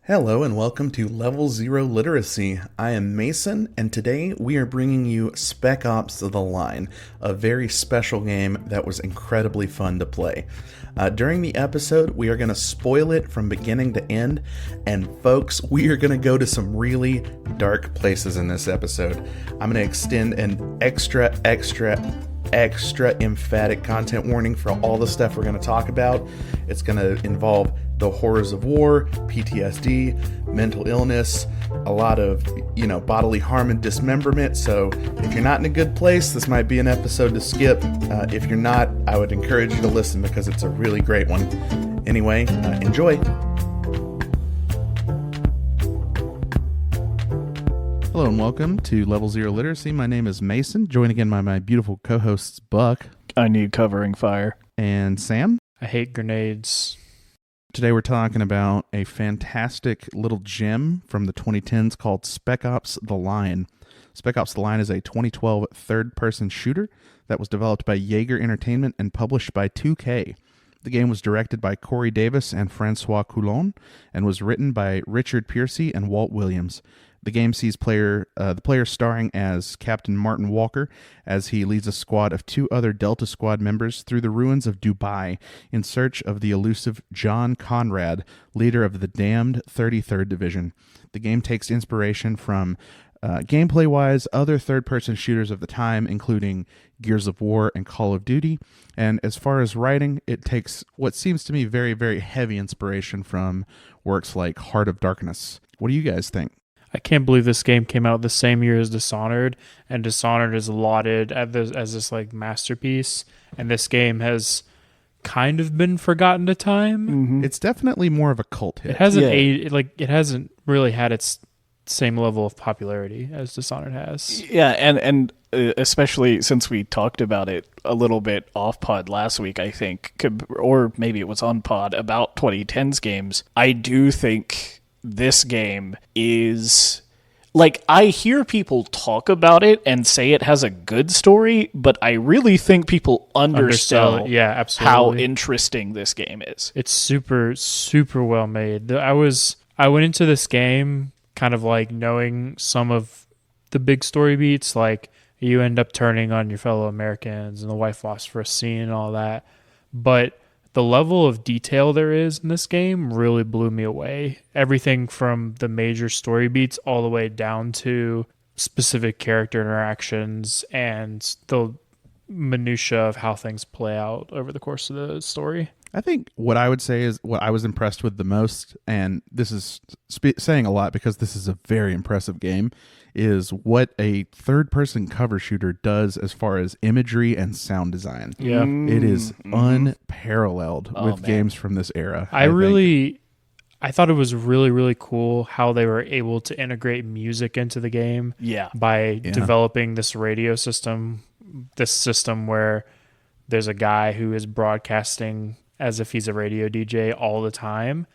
Hello and welcome to Level Zero Literacy. I am Mason, and today we are bringing you Spec Ops: The Line, a very special game that was incredibly fun to play. During the episode, we are going to spoil it from beginning to end, and folks, we are going to go to some really dark places in this episode. I'm going to extend an extra emphatic content warning for all the stuff we're going to talk about. It's going to involve the horrors of war, PTSD, mental illness, a lot of, bodily harm and dismemberment. So if you're not in a good place, this might be an episode to skip. If you're not, I would encourage you to listen because it's a really great one. Anyway, enjoy. Hello and welcome to Level Zero Literacy. My name is Mason, joined again by my beautiful co-hosts Buck. I need covering fire. And Sam. I hate grenades. Today we're talking about a fantastic little gem from the 2010s called Spec Ops: The Line. Spec Ops: The Line is a 2012 third-person shooter that was developed by Jaeger Entertainment and published by 2K. The game was directed by Corey Davis and Francois Coulon and was written by Richard Piercy and Walt Williams. The game sees the player starring as Captain Martin Walker as he leads a squad of two other Delta Squad members through the ruins of Dubai in search of the elusive John Conrad, leader of the damned 33rd Division. The game takes inspiration from gameplay-wise other third-person shooters of the time, including Gears of War and Call of Duty. And as far as writing, it takes what seems to me very, very heavy inspiration from works like Heart of Darkness. What do you guys think? I can't believe this game came out the same year as Dishonored, and Dishonored is lauded as this like masterpiece, and this game has kind of been forgotten to time. Mm-hmm. It's definitely more of a cult hit. It hasn't really had its same level of popularity as Dishonored has. Yeah, and especially since we talked about it a little bit off pod last week, I think, or maybe it was on pod about 2010s games. I do think this game is, like, I hear people talk about it and say it has a good story, but I really think people undersell how interesting this game is. It's super, super well made. I went into this game kind of like knowing some of the big story beats, like you end up turning on your fellow Americans and the wife lost for a scene and all that. But the level of detail there is in this game really blew me away. Everything from the major story beats all the way down to specific character interactions and the minutia of how things play out over the course of the story. I think what I would say is what I was impressed with the most, and this is saying a lot because this is a very impressive game, is what a third-person cover shooter does as far as imagery and sound design. Yeah. It is unparalleled with games from this era. I thought it was really, really cool how they were able to integrate music into the game by developing this radio system, this system where there's a guy who is broadcasting as if he's a radio DJ all the time.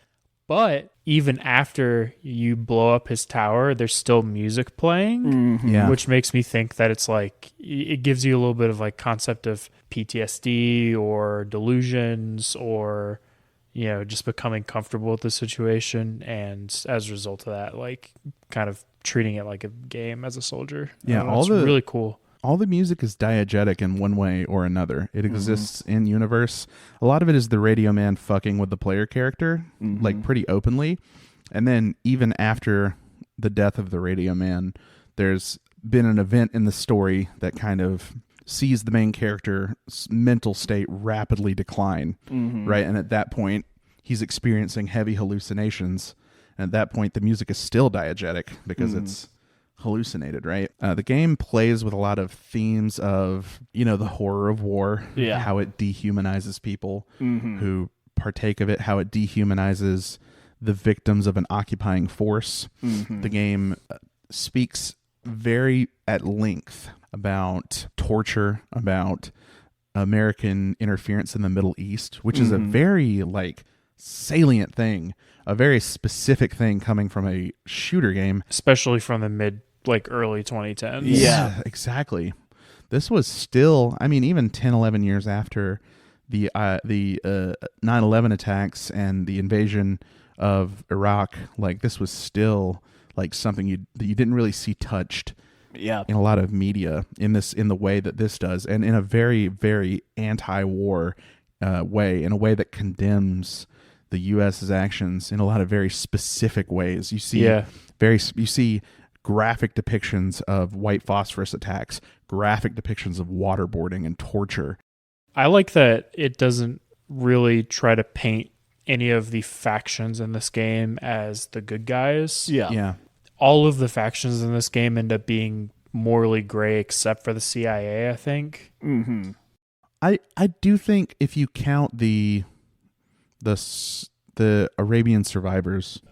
But even after you blow up his tower, there's still music playing, which makes me think that it's like, it gives you a little bit of like concept of PTSD or delusions or, just becoming comfortable with the situation. And as a result of that, like kind of treating it like a game as a soldier. Yeah. It's really cool. All the music is diegetic in one way or another. It exists in universe. A lot of it is the radio man fucking with the player character, like pretty openly. And then even after the death of the radio man, there's been an event in the story that kind of sees the main character's mental state rapidly decline, right? And at that point, he's experiencing heavy hallucinations. And at that point, the music is still diegetic because it's hallucinated, right? The game plays with a lot of themes of, the horror of war, how it dehumanizes people who partake of it, how it dehumanizes the victims of an occupying force. The game speaks very at length about torture, about American interference in the Middle East, which is a very salient thing, a very specific thing coming from a shooter game, especially from the early 2010s. Yeah, exactly. This was still, even 10, 11 years after the 9/11 attacks and the invasion of Iraq, like this was still like something that you didn't really see touched in a lot of media in the way that this does, and in a very, very anti-war way, in a way that condemns the U.S.'s actions in a lot of very specific ways. You see graphic depictions of white phosphorus attacks, graphic depictions of waterboarding and torture. I like that it doesn't really try to paint any of the factions in this game as the good guys. Yeah. All of the factions in this game end up being morally gray except for the CIA, I think. Mm-hmm. I do think if you count the Arabian survivors,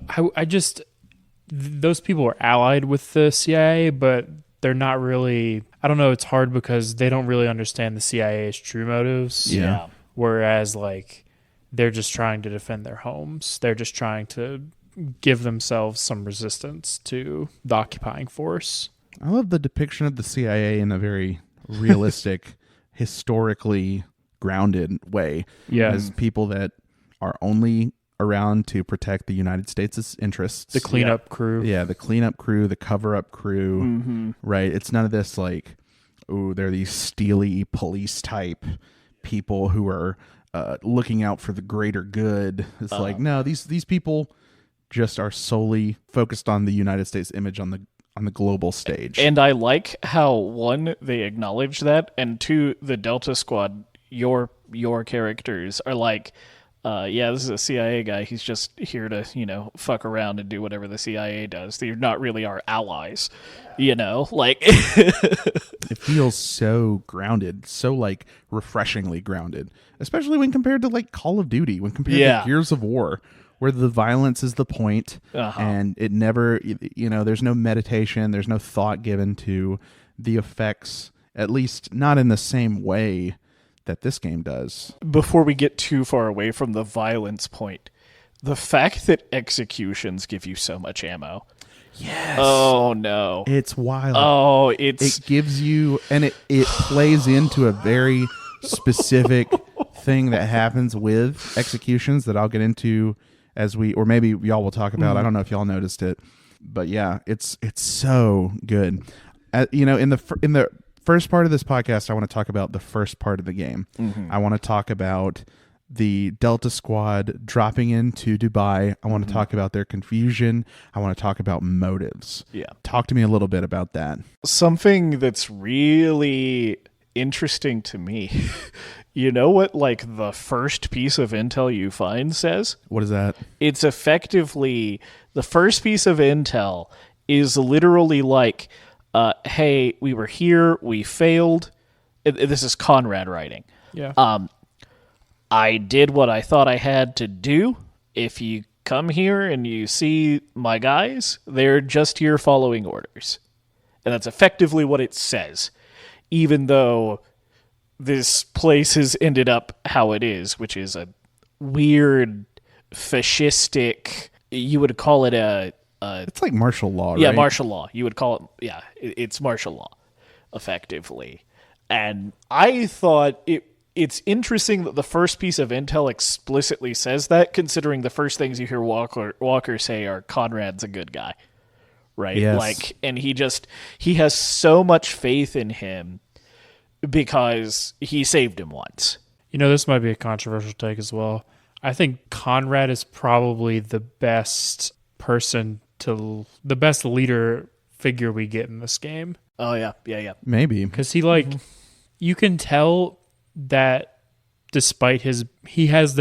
those people are allied with the CIA, but they're not really. I don't know. It's hard because they don't really understand the CIA's true motives. Yeah. Whereas, like, they're just trying to defend their homes. They're just trying to give themselves some resistance to the occupying force. I love the depiction of the CIA in a very realistic, historically grounded way. Yeah. As people that are only around to protect the United States' interests. The cleanup crew. Yeah, the cleanup crew, the cover-up crew. Mm-hmm. Right? It's none of this like, oh, they're these steely police type people who are looking out for the greater good. It's like, no, these people just are solely focused on the United States image on the global stage. And I like how, one, they acknowledge that, and two, the Delta Squad, your characters are like, this is a CIA guy. He's just here to, fuck around and do whatever the CIA does. They're not really our allies, like. It feels so grounded, so like refreshingly grounded, especially when compared to like Call of Duty, when compared to Gears of War, where the violence is the point, and it never, there's no meditation, there's no thought given to the effects, at least not in the same way that this game does. Before we get too far away from the violence point, the fact that executions give you so much ammo. Yes. Oh no. It's wild. Oh, it gives you, and it plays into a very specific thing that happens with executions that I'll get into or maybe y'all will talk about. I don't know if y'all noticed it, but yeah, it's so good. In the first part of this podcast, I want to talk about the first part of the game. Mm-hmm. I want to talk about the Delta Squad dropping into Dubai. I want to talk about their confusion. I want to talk about motives. Yeah. Talk to me a little bit about that. Something that's really interesting to me. You know what, like, the first piece of intel you find says? What is that? It's effectively, the first piece of intel is literally like, hey, we were here, we failed. This is Conrad writing. Yeah. I did what I thought I had to do. If you come here and you see my guys, they're just here following orders. And that's effectively what it says. Even though this place has ended up how it is, which is a weird, fascistic, you would call it it's like martial law, right? Yeah, martial law. You would call it, it's martial law, effectively. And I thought it's interesting that the first piece of intel explicitly says that, considering the first things you hear Walker say are Conrad's a good guy, right? Yes. Like, and he has so much faith in him because he saved him once. This might be a controversial take as well. I think Conrad is probably the best the best leader figure we get in this game. Oh yeah. Maybe. Because he you can tell that despite he has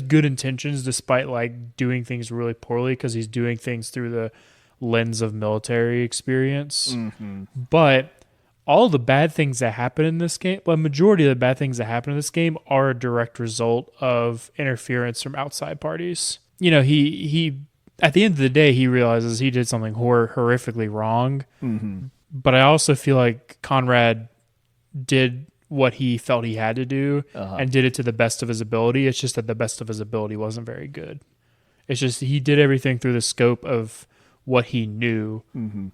good intentions despite like doing things really poorly, because he's doing things through the lens of military experience. Mm-hmm. But all the bad things that happen in this game, well, majority of the bad things that happen in this game are a direct result of interference from outside parties. He at the end of the day, he realizes he did something horrifically wrong. Mm-hmm. But I also feel like Conrad did what he felt he had to do and did it to the best of his ability. It's just that the best of his ability wasn't very good. It's just he did everything through the scope of what he knew. Mm-hmm.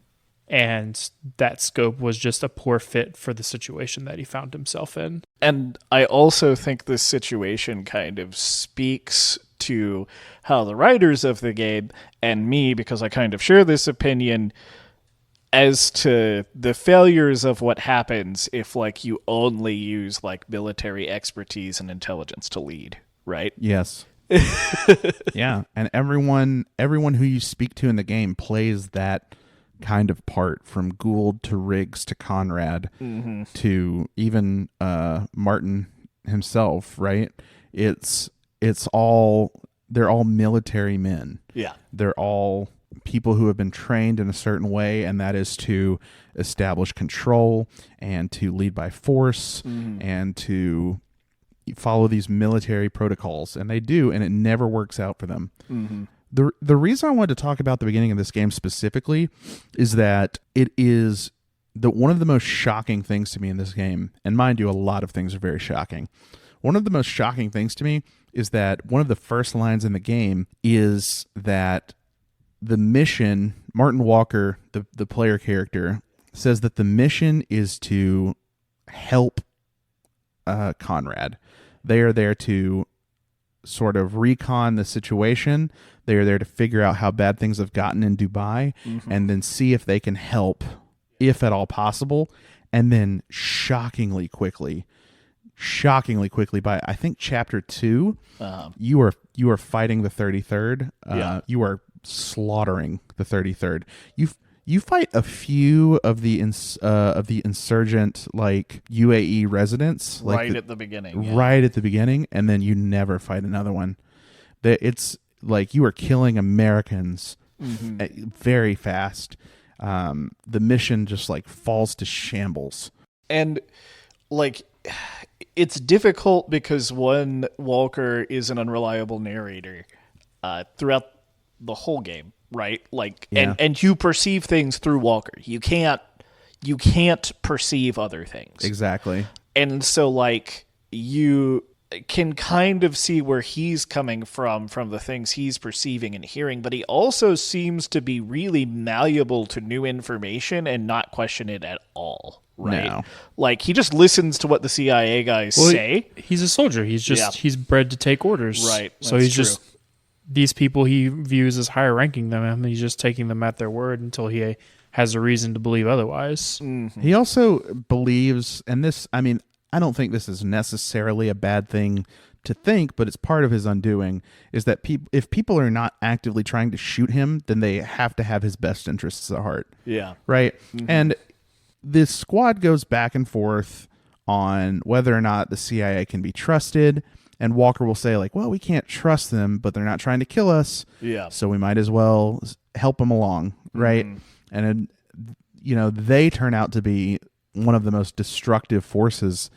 And that scope was just a poor fit for the situation that he found himself in. And I also think this situation kind of speaks to how the writers of the game, and me, because I kind of share this opinion, as to the failures of what happens if like you only use like military expertise and intelligence to lead, right? Yes. Yeah, and everyone who you speak to in the game plays that kind of part, from Gould to Riggs to Conrad to even Martin himself, right? It's all, they're all military men. Yeah. They're all people who have been trained in a certain way, and that is to establish control and to lead by force and to follow these military protocols, and they do, and it never works out for them. The reason I wanted to talk about the beginning of this game specifically is that it is one of the most shocking things to me in this game, and mind you, a lot of things are very shocking. One of the most shocking things to me is that one of the first lines in the game is that the mission, Martin Walker, the player character, says that the mission is to help Conrad. They are there to sort of recon the situation. They are there to figure out how bad things have gotten in Dubai and then see if they can help, if at all possible. And then shockingly quickly by, I think, chapter 2, you are fighting the 33rd. You are slaughtering the 33rd. You fight a few of the insurgent like UAE residents right at the beginning. Right at the beginning, and then you never fight another one. It's like you are killing Americans very fast. The mission just like falls to shambles. And like it's difficult because one, Walker is an unreliable narrator throughout the whole game, right? Like, and you perceive things through Walker. You can't perceive other things. Exactly. And so like you can kind of see where he's coming from the things he's perceiving and hearing, but he also seems to be really malleable to new information and not question it at all. Right. No. Like he just listens to what the CIA guys say. He's a soldier. He's just he's bred to take orders. Right. So he's just these people he views as higher ranking than him. He's just taking them at their word until he has a reason to believe otherwise. He also believes, and this, I mean, I don't think this is necessarily a bad thing to think, but it's part of his undoing, is that if people are not actively trying to shoot him, then they have to have his best interests at heart. Yeah. Right? And this squad goes back and forth on whether or not the CIA can be trusted, and Walker will say, like, well, we can't trust them, but they're not trying to kill us, so we might as well help them along, right? And, they turn out to be one of the most destructive forces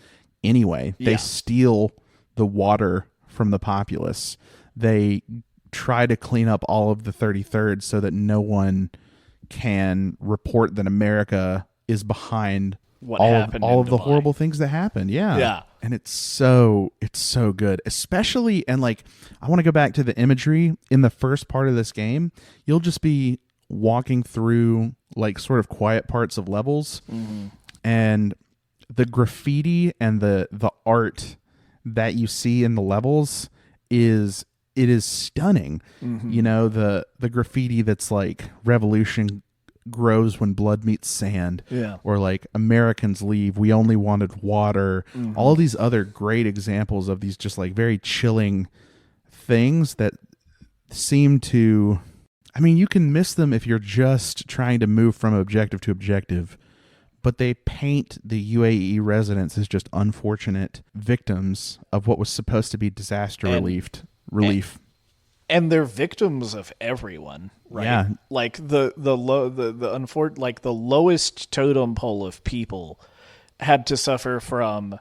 anyway. They steal the water from the populace. They try to clean up all of the 33rd so that no one can report that America is behind all of the horrible things that happen. Yeah. And it's so good, especially, and like, I want to go back to the imagery in the first part of this game. You'll just be walking through like sort of quiet parts of levels, and the graffiti and the art that you see in the levels is stunning. The graffiti that's like revolution grows when blood meets sand, or like Americans leave, we only wanted water. All these other great examples of these just like very chilling things that seem to, I mean, you can miss them if you're just trying to move from objective to objective, but they paint the UAE residents as just unfortunate victims of what was supposed to be disaster relief. And they're victims of everyone, right? Yeah. Like the lowest totem pole of people had to suffer from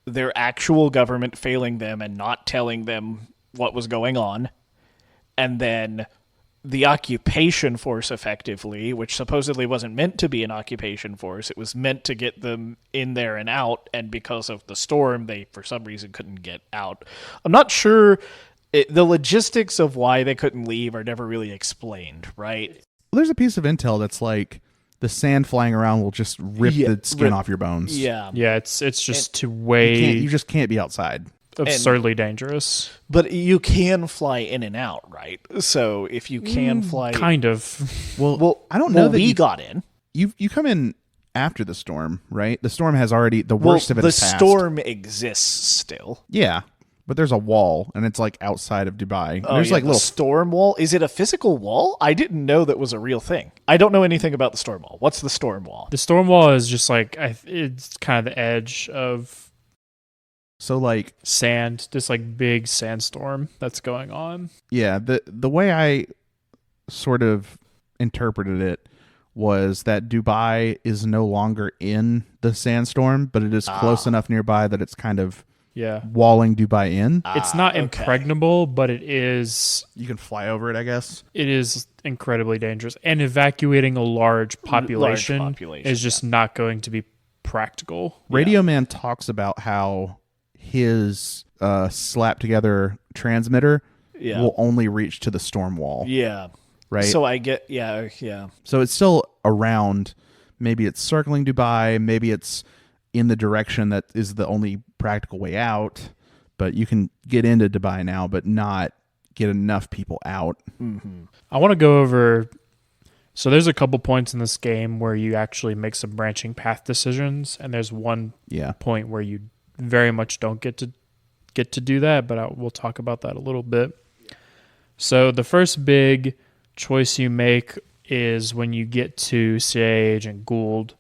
their actual government failing them and not telling them what was going on. And then the occupation force, effectively, which supposedly wasn't meant to be an occupation force. It was meant to get them in there and out. And because of the storm, they, for some reason, couldn't get out. I'm not sure. The logistics of why they couldn't leave are never really explained, right? Well, there's a piece of intel that's like the sand flying around will just rip the skin off your bones. Yeah. Yeah, it's just to weigh. You just can't be outside. absurdly dangerous. But you can fly in and out, right? So if you can fly... Kind of. Well, I don't know that we got in. You come in after the storm, right? The storm has already... The worst of it is past. The storm exists still. Yeah. But there's a wall, and it's like outside of Dubai. Oh, there's like the little storm wall. Is it a physical wall? I didn't know that was a real thing. I don't know anything about the storm wall. What's the storm wall? The storm wall is just like it's kind of the edge of like sand, this like big sandstorm that's going on. Yeah, the way I sort of interpreted it was that Dubai is no longer in the sandstorm, but it is close enough nearby that it's kind of walling Dubai in. It's not impregnable, but it is... You can fly over it, I guess. It is incredibly dangerous. And evacuating a large population is just not going to be practical. Radio Man talks about how his slapped-together transmitter will only reach to the storm wall. Yeah. Right? So I get... Yeah. So it's still around. Maybe it's circling Dubai. Maybe it's in the direction that is the only practical way out, but you can get into Dubai now, but not get enough people out. Mm-hmm. I want to go over... So there's a couple points in this game where you actually make some branching path decisions, and there's one point where you very much don't get to do that, but we'll talk about that a little bit. So the first big choice you make is when you get to CIA Agent Gould.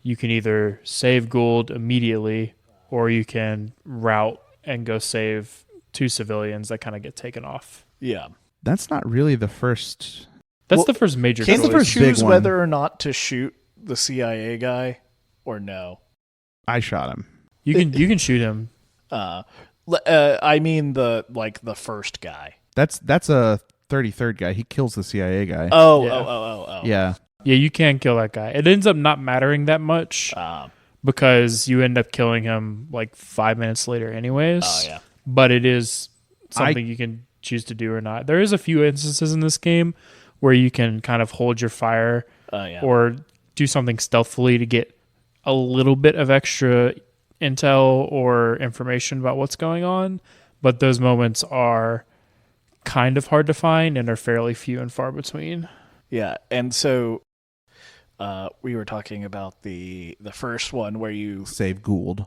You can either save Gould immediately, or you can route and go save 2 civilians that kind of get taken off. Yeah. That's not really the first... That's the first major choice. Can you choose whether or not to shoot the CIA guy or no? I shot him. You can shoot him. I mean the first guy. That's a 33rd guy. He kills the CIA guy. Oh. Yeah. Yeah, you can kill that guy. It ends up not mattering that much because you end up killing him like 5 minutes later anyways. Oh, yeah. But it is something you can choose to do or not. There is a few instances in this game where you can kind of hold your fire or do something stealthily to get a little bit of extra intel or information about what's going on. But those moments are kind of hard to find and are fairly few and far between. Yeah, and so we were talking about the first one where you save Gould.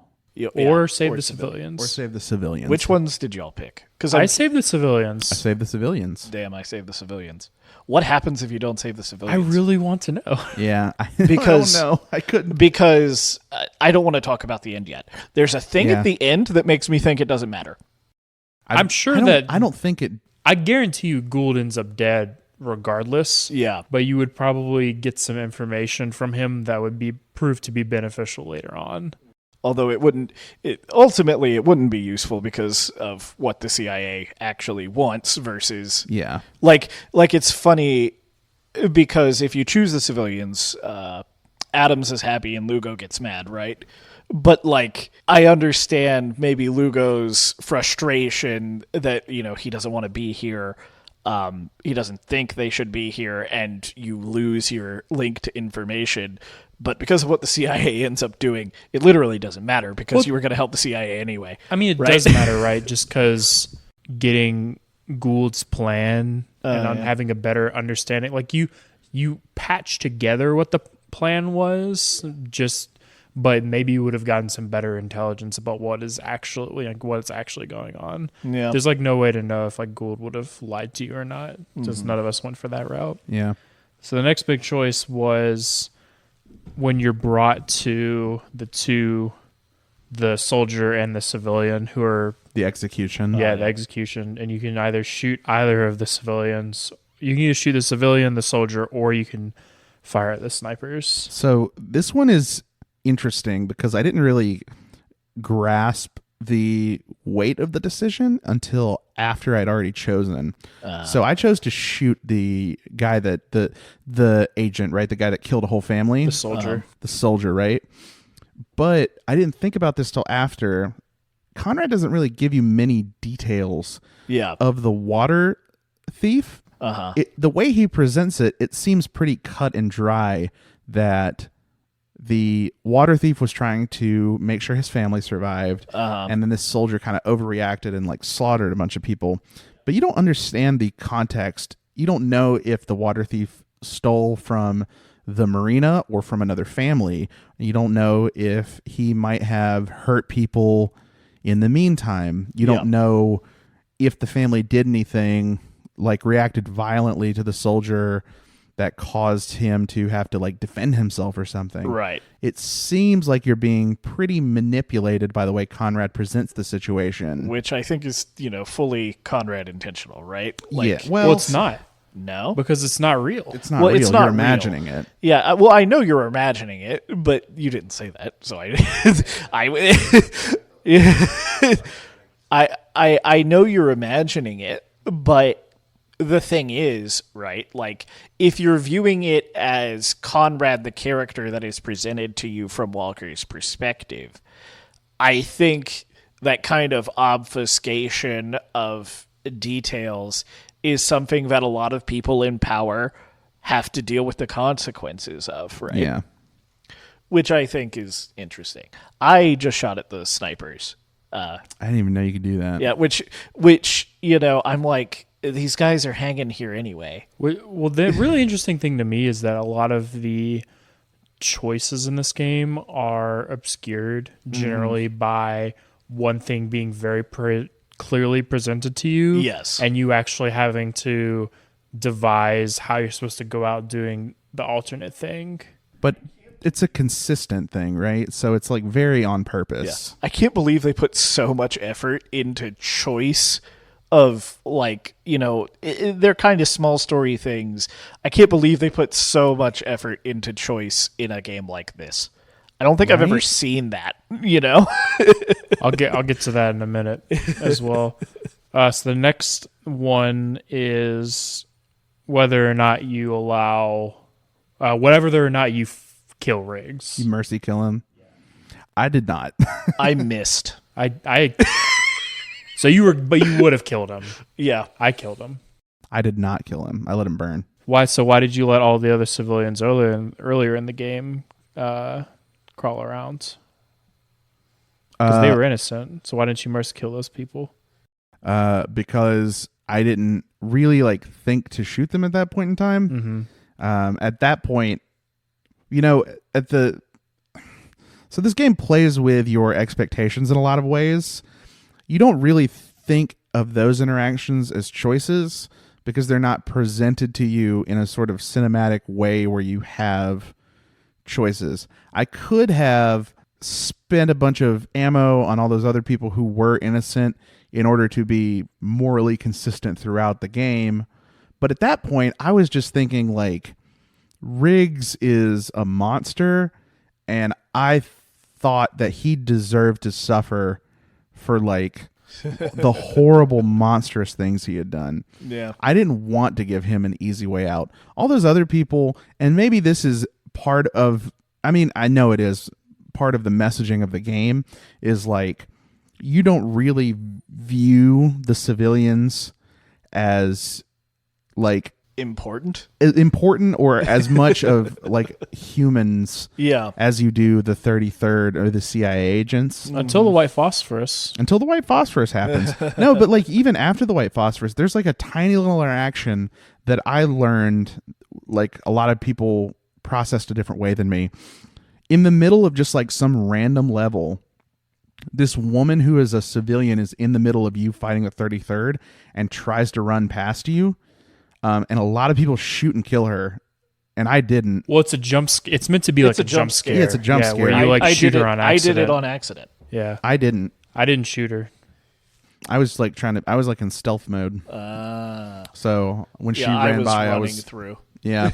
Or save the civilians. Or save the civilians. Which ones did y'all pick? Because I saved the civilians. I saved the civilians. Damn, I saved the civilians. What happens if you don't save the civilians? I really want to know. Yeah. Because I don't know. I couldn't. Because I don't want to talk about the end yet. There's a thing at the end that makes me think it doesn't matter. I'm sure that... I don't think it... I guarantee you Gould ends up dead regardless. Yeah. But you would probably get some information from him that would be proved to be beneficial later on. Although ultimately it wouldn't be useful because of what the CIA actually wants versus like it's funny because if you choose the civilians, Adams is happy and Lugo gets mad, right? But like I understand maybe Lugo's frustration that he doesn't want to be here. He doesn't think they should be here, and you lose your link to information. But because of what the CIA ends up doing, it literally doesn't matter because you were going to help the CIA anyway. I mean, it does matter, right? Just because getting Gould's plan and having a better understanding, like you patch together what the plan was, but maybe you would have gotten some better intelligence about what's actually going on. Yeah. There's like no way to know if like Gould would have lied to you or not. Just none of us went for that route. Yeah. So the next big choice was when you're brought to the soldier and the civilian who are the execution. Yeah, the execution, and you can either shoot either of the civilians. You can either shoot the civilian, the soldier, or you can fire at the snipers. So this one is interesting because I didn't really grasp the weight of the decision until after I'd already chosen. So I chose to shoot the guy that the agent, right? The guy that killed a whole family. The soldier. The soldier, right? But I didn't think about this till after. Conrad doesn't really give you many details of the water thief. The way he presents it, it seems pretty cut and dry that the water thief was trying to make sure his family survived, and then this soldier kind of overreacted and like slaughtered a bunch of people. But you don't understand the context. You don't know if the water thief stole from the marina or from another family. You don't know if he might have hurt people in the meantime. You don't know if the family did anything, like reacted violently to the soldier that caused him to have to like defend himself or something. Right. It seems like you're being pretty manipulated by the way Conrad presents the situation. Which I think is, fully Conrad intentional, right? Yeah. Well, it's not. No? Because it's not real. It's not real. You're imagining it. Yeah, well, I know you're imagining it, but you didn't say that, so I know you're imagining it, but the thing is, right, like, if you're viewing it as Conrad, the character that is presented to you from Walker's perspective, I think that kind of obfuscation of details is something that a lot of people in power have to deal with the consequences of, right? Yeah. Which I think is interesting. I just shot at the snipers. I didn't even know you could do that. Yeah, which I'm like, these guys are hanging here anyway. Well, the really interesting thing to me is that a lot of the choices in this game are obscured generally by one thing being very clearly presented to you. Yes. And you actually having to devise how you're supposed to go out doing the alternate thing. But it's a consistent thing, right? So it's like very on purpose. Yeah. I can't believe they put so much effort into choice of, like, they're kind of small story things. I can't believe they put so much effort into choice in a game like this. I don't think I've ever seen that, I'll get to that in a minute as well. So the next one is whether or not you allow, whether or not you kill Riggs. You mercy kill him. I did not. I missed. I So you would have killed him. Yeah. I killed him. I did not kill him. I let him burn. Why? So why did you let all the other civilians earlier in the game crawl around? Because they were innocent. So why didn't you mercy kill those people? Because I didn't really think to shoot them at that point in time. Mm-hmm. At that point, so this game plays with your expectations in a lot of ways. You don't really think of those interactions as choices because they're not presented to you in a sort of cinematic way where you have choices. I could have spent a bunch of ammo on all those other people who were innocent in order to be morally consistent throughout the game. But at that point, I was just thinking Riggs is a monster, and I thought that he deserved to suffer for the horrible monstrous things he had done. Yeah. I didn't want to give him an easy way out. All those other people, and maybe this is part of, I know it is part of the messaging of the game, is you don't really view the civilians as important or as much of humans as you do the 33rd or the CIA agents. Until the white phosphorus. Until the white phosphorus happens. No, but even after the white phosphorus, there's a tiny little interaction that I learned a lot of people processed a different way than me. In the middle of just some random level, this woman who is a civilian is in the middle of you fighting the 33rd and tries to run past you. And a lot of people shoot and kill her, and I didn't. Well, it's a jump. It's meant to be a jump scare. Yeah, it's a jump scare. Where you shoot her on accident. I did it on accident. Yeah, I didn't. I didn't shoot her. I was I was in stealth mode. So when she ran by, I was through. Yeah.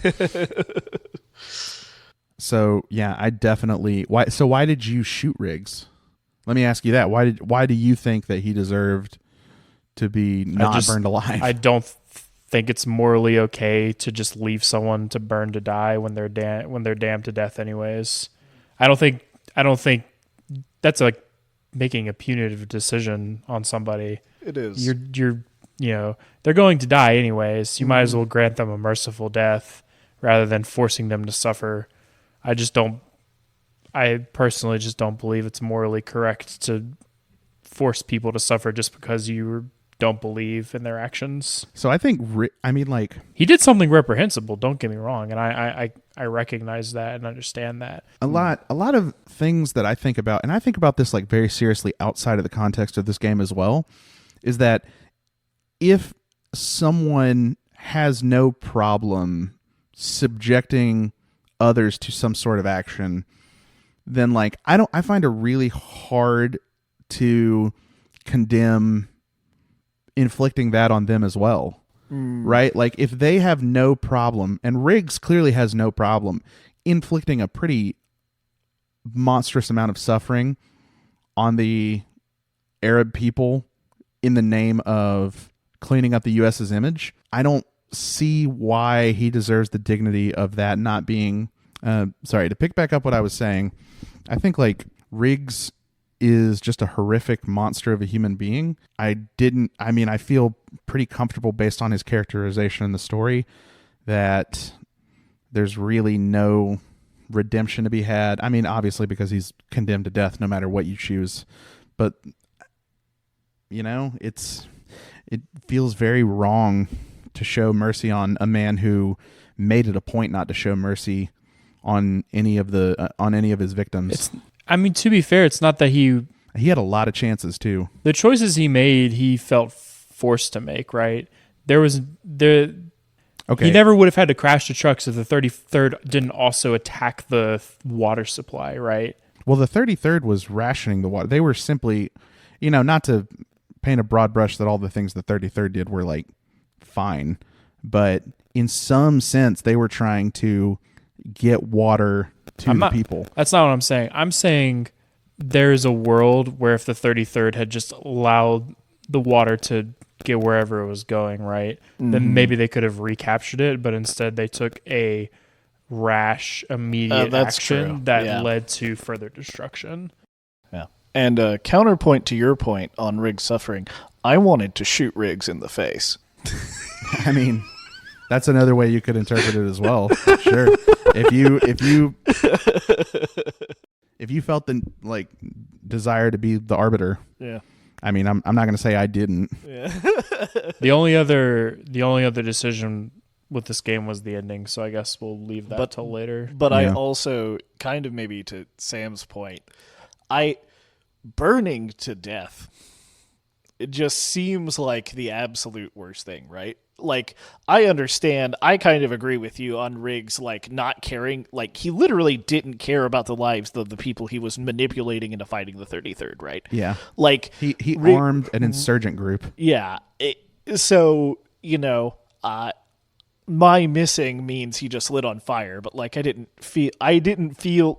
So yeah, I definitely. Why? So why did you shoot Riggs? Let me ask you that. Why do you think that he deserved to be not burned alive? I don't think it's morally okay to just leave someone to burn to die when they're damned to death anyways. I don't think that's making a punitive decision on somebody. It is. You're they're going to die anyways. You might as well grant them a merciful death rather than forcing them to suffer. I just don't I personally just don't believe it's morally correct to force people to suffer just because you don't believe in their actions. So I think, he did something reprehensible. Don't get me wrong, and I recognize that and understand that. A lot of things that I think about, and I think about this like very seriously outside of the context of this game as well, is that if someone has no problem subjecting others to some sort of action, then like I find it really hard to condemn inflicting that on them as well. Right? Like if they have no problem, and Riggs clearly has no problem inflicting a pretty monstrous amount of suffering on the Arab people in the name of cleaning up the US's image, I don't see why he deserves the dignity of that not being to pick back up what I was saying. I think like Riggs is just a horrific monster of a human being. I feel pretty comfortable based on his characterization in the story that there's really no redemption to be had. I mean, obviously because he's condemned to death no matter what you choose. But it feels very wrong to show mercy on a man who made it a point not to show mercy on any of his victims. To be fair, it's not that he had a lot of chances too. The choices he made, he felt forced to make, right? Okay. He never would have had to crash the trucks if the 33rd didn't also attack the water supply, right? Well, the 33rd was rationing the water. They were simply, not to paint a broad brush that all the things the 33rd did were like fine, but in some sense they were trying to get water to the people. That's not what I'm saying. I'm saying there's a world where if the 33rd had just allowed the water to get wherever it was going, right, then maybe they could have recaptured it, but instead they took a rash, immediate action that led to further destruction. Yeah. And counterpoint to your point on Riggs suffering, I wanted to shoot Riggs in the face. I mean, that's another way you could interpret it as well. Sure. If you felt the desire to be the arbiter. Yeah. I mean, I'm not going to say I didn't. Yeah. The only other decision with this game was the ending, so I guess we'll leave that till later. But I also kind of, maybe to Sam's point, burning to death, it just seems like the absolute worst thing, right? Like, I understand, I kind of agree with you on Riggs, like, not caring, like, he literally didn't care about the lives of the people he was manipulating into fighting the 33rd, right? Yeah. Like, he armed an insurgent group. Yeah. My missing means he just lit on fire, but, like, I didn't feel,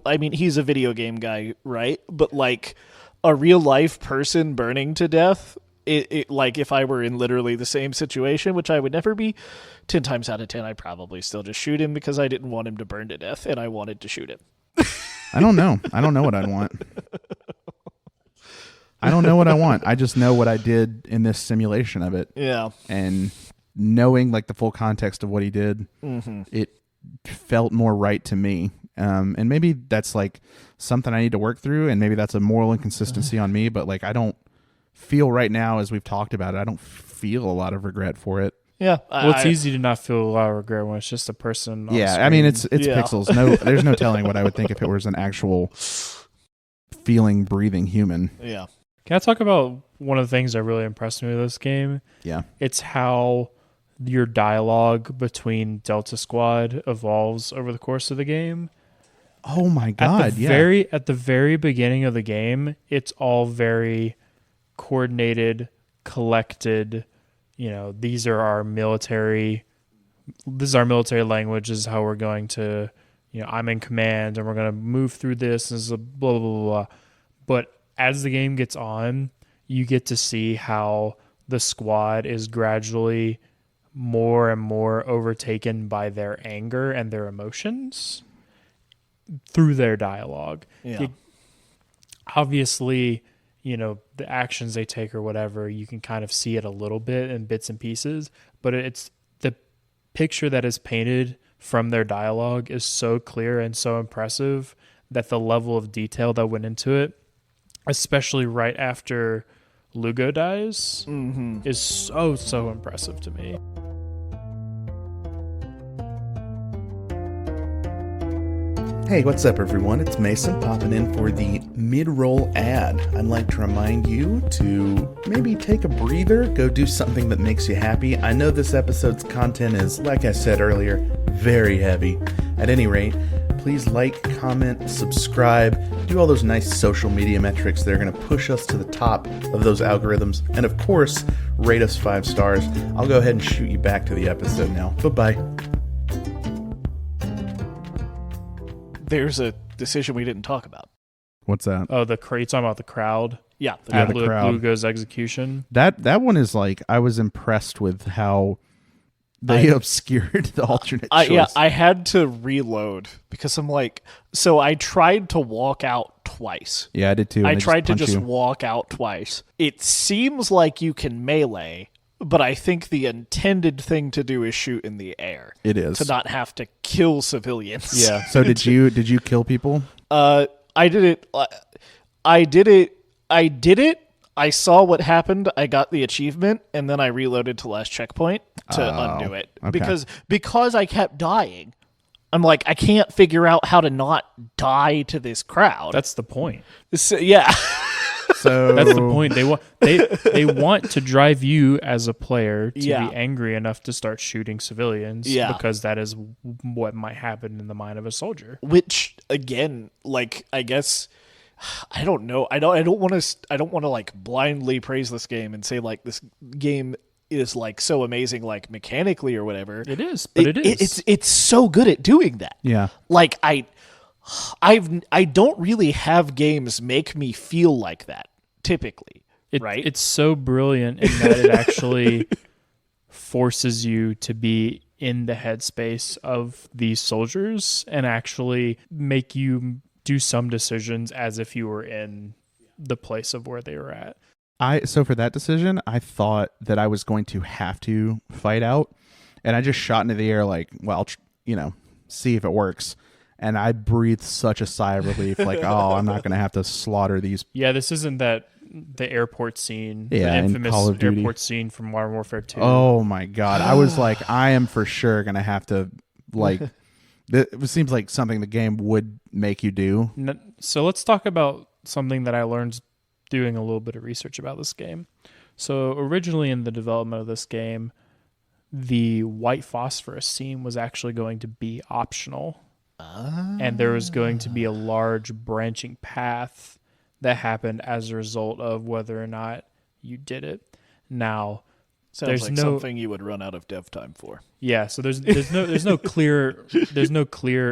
I mean, he's a video game guy, right? But, like, a real life person burning to death, like if I were in literally the same situation, which I would never be, 10 times out of 10, I'd probably still just shoot him because I didn't want him to burn to death and I wanted to shoot him. I don't know. I don't know what I'd want. I don't know what I want. I just know what I did in this simulation of it. Yeah. And knowing like the full context of what he did, it felt more right to me. And maybe that's like something I need to work through, and maybe that's a moral inconsistency on me, but like I don't feel right now, as we've talked about it, I don't feel a lot of regret for it. Yeah. Well, it's easy to not feel a lot of regret when it's just a person on Yeah, screen. I mean it's pixels. No, there's no telling what I would think if it was an actual feeling, breathing human. Yeah. Can I talk about one of the things that really impressed me with this game? Yeah. It's how your dialogue between Delta Squad evolves over the course of the game. Oh my god, At the very beginning of the game, it's all very coordinated, collected. This is our military language. This is how we're going to, I'm in command and we're going to move through this. This is a blah, blah, blah, blah. But as the game gets on, you get to see how the squad is gradually more and more overtaken by their anger and their emotions through their dialogue. Yeah. Obviously, the actions they take or whatever, you can kind of see it a little bit in bits and pieces, but it's the picture that is painted from their dialogue is so clear and so impressive that the level of detail that went into it, especially right after Lugo dies, is so impressive to me. Hey, what's up, everyone? It's Mason popping in for the mid-roll ad. I'd like to remind you to maybe take a breather, go do something that makes you happy. I know this episode's content is, like I said earlier, very heavy. At any rate, please like, comment, subscribe, do all those nice social media metrics that are going to push us to the top of those algorithms, and of course, rate us 5 stars. I'll go ahead and shoot you back to the episode now. Bye-bye. There's a decision we didn't talk about. What's that? Oh, you're talking about the crowd? Yeah. The crowd. Lugo's execution. That one is like, I was impressed with how they obscured the alternate choice. Yeah, I had to reload because I'm like, so I tried to walk out twice. Yeah, I did too. I tried to just walk out twice. It seems like you can melee, but I think the intended thing to do is shoot in the air. It is. To not have to kill civilians. Yeah. So did you kill people? I did it. I did it. I saw what happened. I got the achievement, and then I reloaded to last checkpoint to undo it. Okay. Because I kept dying. I'm like, I can't figure out how to not die to this crowd. That's the point. So, yeah. So that's the point. They want to drive you as a player to be angry enough to start shooting civilians. Yeah. Because that is what might happen in the mind of a soldier. Which again, like, I guess I don't know. I don't want to like blindly praise this game and say like this game is like so amazing like mechanically or whatever. It is, but it is. It's so good at doing that. Yeah. Like I don't really have games make me feel like that typically, right? It's so brilliant in that it actually forces you to be in the headspace of these soldiers and actually make you do some decisions as if you were in the place of where they were at. So for that decision, I thought that I was going to have to fight out, and I just shot into the air like, well, see if it works. And I breathed such a sigh of relief, like, oh, I'm not going to have to slaughter these. Yeah, this isn't the airport scene, the infamous Call of Duty airport scene from Modern Warfare 2. Oh my God. I was like, I am for sure going to have to, like, it seems like something the game would make you do. So let's talk about something that I learned doing a little bit of research about this game. So originally in the development of this game, the white phosphorus scene was actually going to be optional. And there was going to be a large branching path that happened as a result of whether or not you did it. Now, sounds like something you would run out of dev time for. Yeah, so there's no clear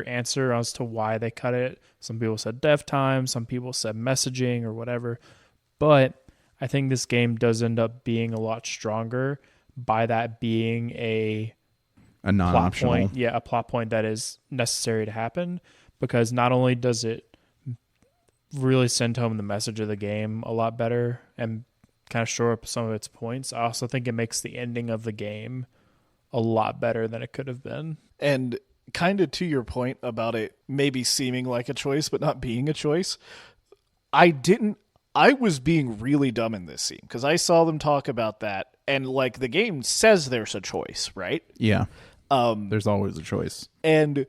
answer as to why they cut it. Some people said dev time, some people said messaging or whatever. But I think this game does end up being a lot stronger by that being a non-optional plot point. Yeah, a plot point that is necessary to happen, because not only does it really send home the message of the game a lot better and kind of shore up some of its points, I also think it makes the ending of the game a lot better than it could have been. And kind of to your point about it maybe seeming like a choice but not being a choice, I was being really dumb in this scene because I saw them talk about that, and like the game says there's a choice, right? Yeah. There's always a choice. And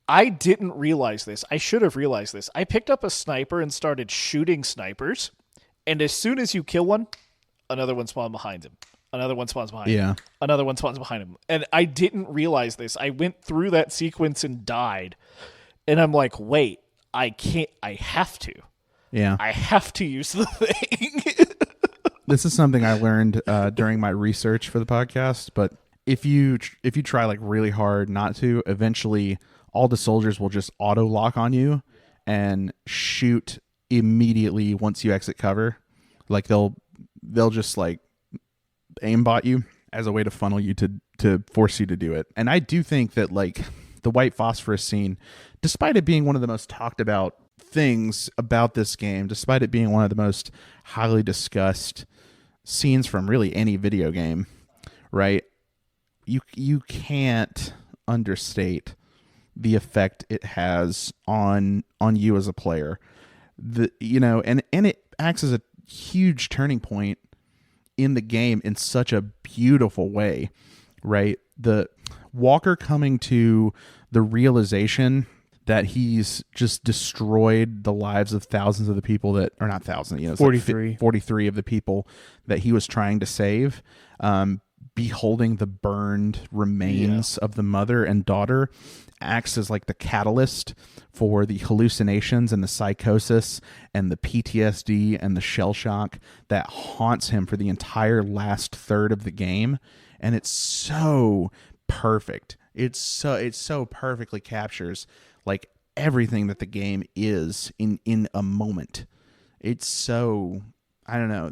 I didn't realize this. I should have realized this. I picked up a sniper and started shooting snipers, and as soon as you kill one, another one spawns behind him. Another one spawns behind him. Another one spawns behind him. And I didn't realize this. I went through that sequence and died. And I'm like, wait, I can't. I have to. Yeah. I have to use the thing. This is something I learned during my research for the podcast, but if you try like really hard not to, eventually all the soldiers will just auto lock on you and shoot immediately once you exit cover. Like they'll just like aimbot you as a way to funnel you to force you to do it. And I do think that like the white phosphorus scene, despite it being one of the most talked about things about this game, despite it being one of the most highly discussed scenes from really any video game, right? You can't understate the effect it has on you as a player. And it acts as a huge turning point in the game in such a beautiful way, right? The Walker coming to the realization that he's just destroyed the lives of thousands of the people that, or not thousands, 43 of the people that he was trying to save. Beholding the burned remains of the mother and daughter acts as like the catalyst for the hallucinations and the psychosis and the PTSD and the shell shock that haunts him for the entire last third of the game. And it's so perfect. It so perfectly captures like everything that the game is in a moment. It's so, I don't know.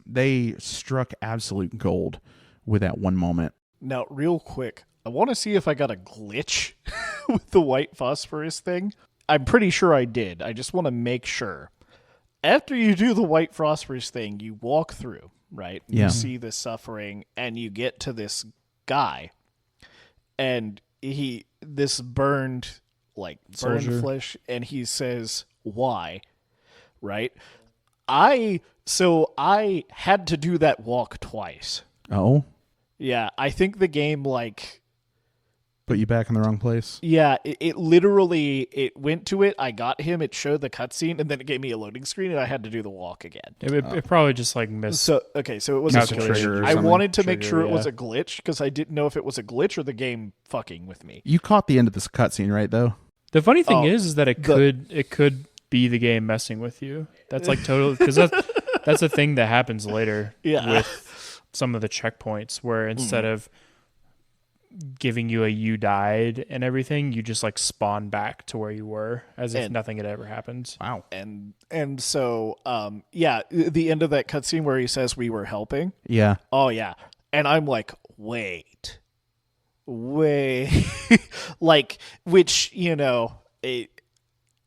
They struck absolute gold with that one moment. Now, real quick, I want to see if I got a glitch with the white phosphorus thing. I'm pretty sure I did. I just want to make sure. After you do the white phosphorus thing, you walk through, right? Yeah. You see the suffering, and you get to this guy, and this burned flesh, and he says, "Why?" Right? I had to do that walk twice. Oh? Yeah, I think the game, put you back in the wrong place? Yeah, it literally, it went to it, I got him, it showed the cutscene, and then it gave me a loading screen, and I had to do the walk again. It probably just, missed. So it was a glitch. I wanted to make sure it was yeah. a glitch, because I didn't know if it was a glitch or the game fucking with me. You caught the end of this cutscene, right, though? The funny thing is that it could be the game messing with you. That's totally, because that's a thing that happens later with some of the checkpoints where instead of giving you a you died and everything, you just spawn back to where you were as if nothing had ever happened. Wow. And so the end of that cutscene where he says we were helping. Yeah. Oh yeah. And I'm like, wait. Which, it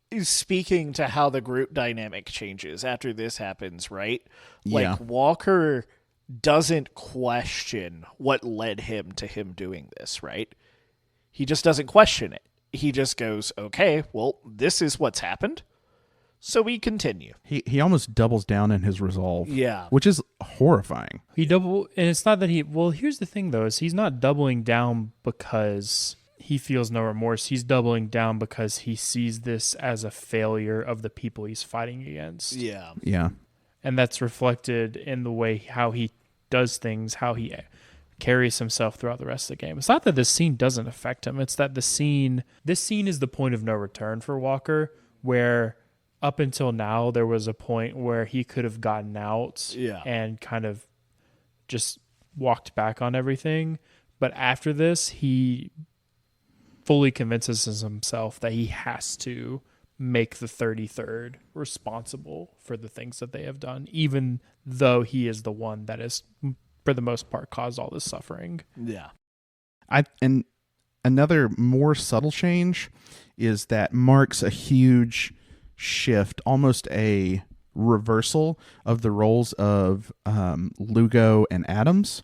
is speaking to how the group dynamic changes after this happens, right? Yeah. Walker doesn't question what led him to him doing this, right? He just doesn't question it. He just goes, okay, well, this is what's happened, so we continue. He almost doubles down in his resolve. Yeah. Which is horrifying. And it's not that here's the thing though, is he's not doubling down because he feels no remorse. He's doubling down because he sees this as a failure of the people he's fighting against. Yeah. Yeah. And that's reflected in the way how he does things, how he carries himself throughout the rest of the game. It's not that this scene doesn't affect him. It's that this scene is the point of no return for Walker, where up until now there was a point where he could have gotten out and kind of just walked back on everything. But after this, he fully convinces himself that he has to make the 33rd responsible for the things that they have done, even though he is the one that is, for the most part, caused all this suffering. Yeah. And another more subtle change is that marks a huge shift, almost a reversal of the roles of Lugo and Adams,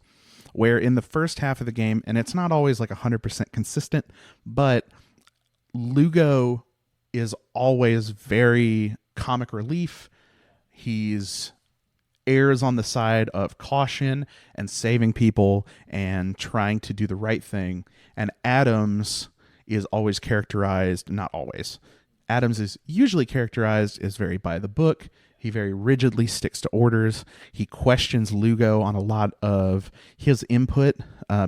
where in the first half of the game, and it's not always 100% consistent, but Lugo is always very comic relief. He's errs on the side of caution and saving people and trying to do the right thing. And Adams is always characterized, not always. Adams is usually characterized as very by the book. He very rigidly sticks to orders. He questions Lugo on a lot of his input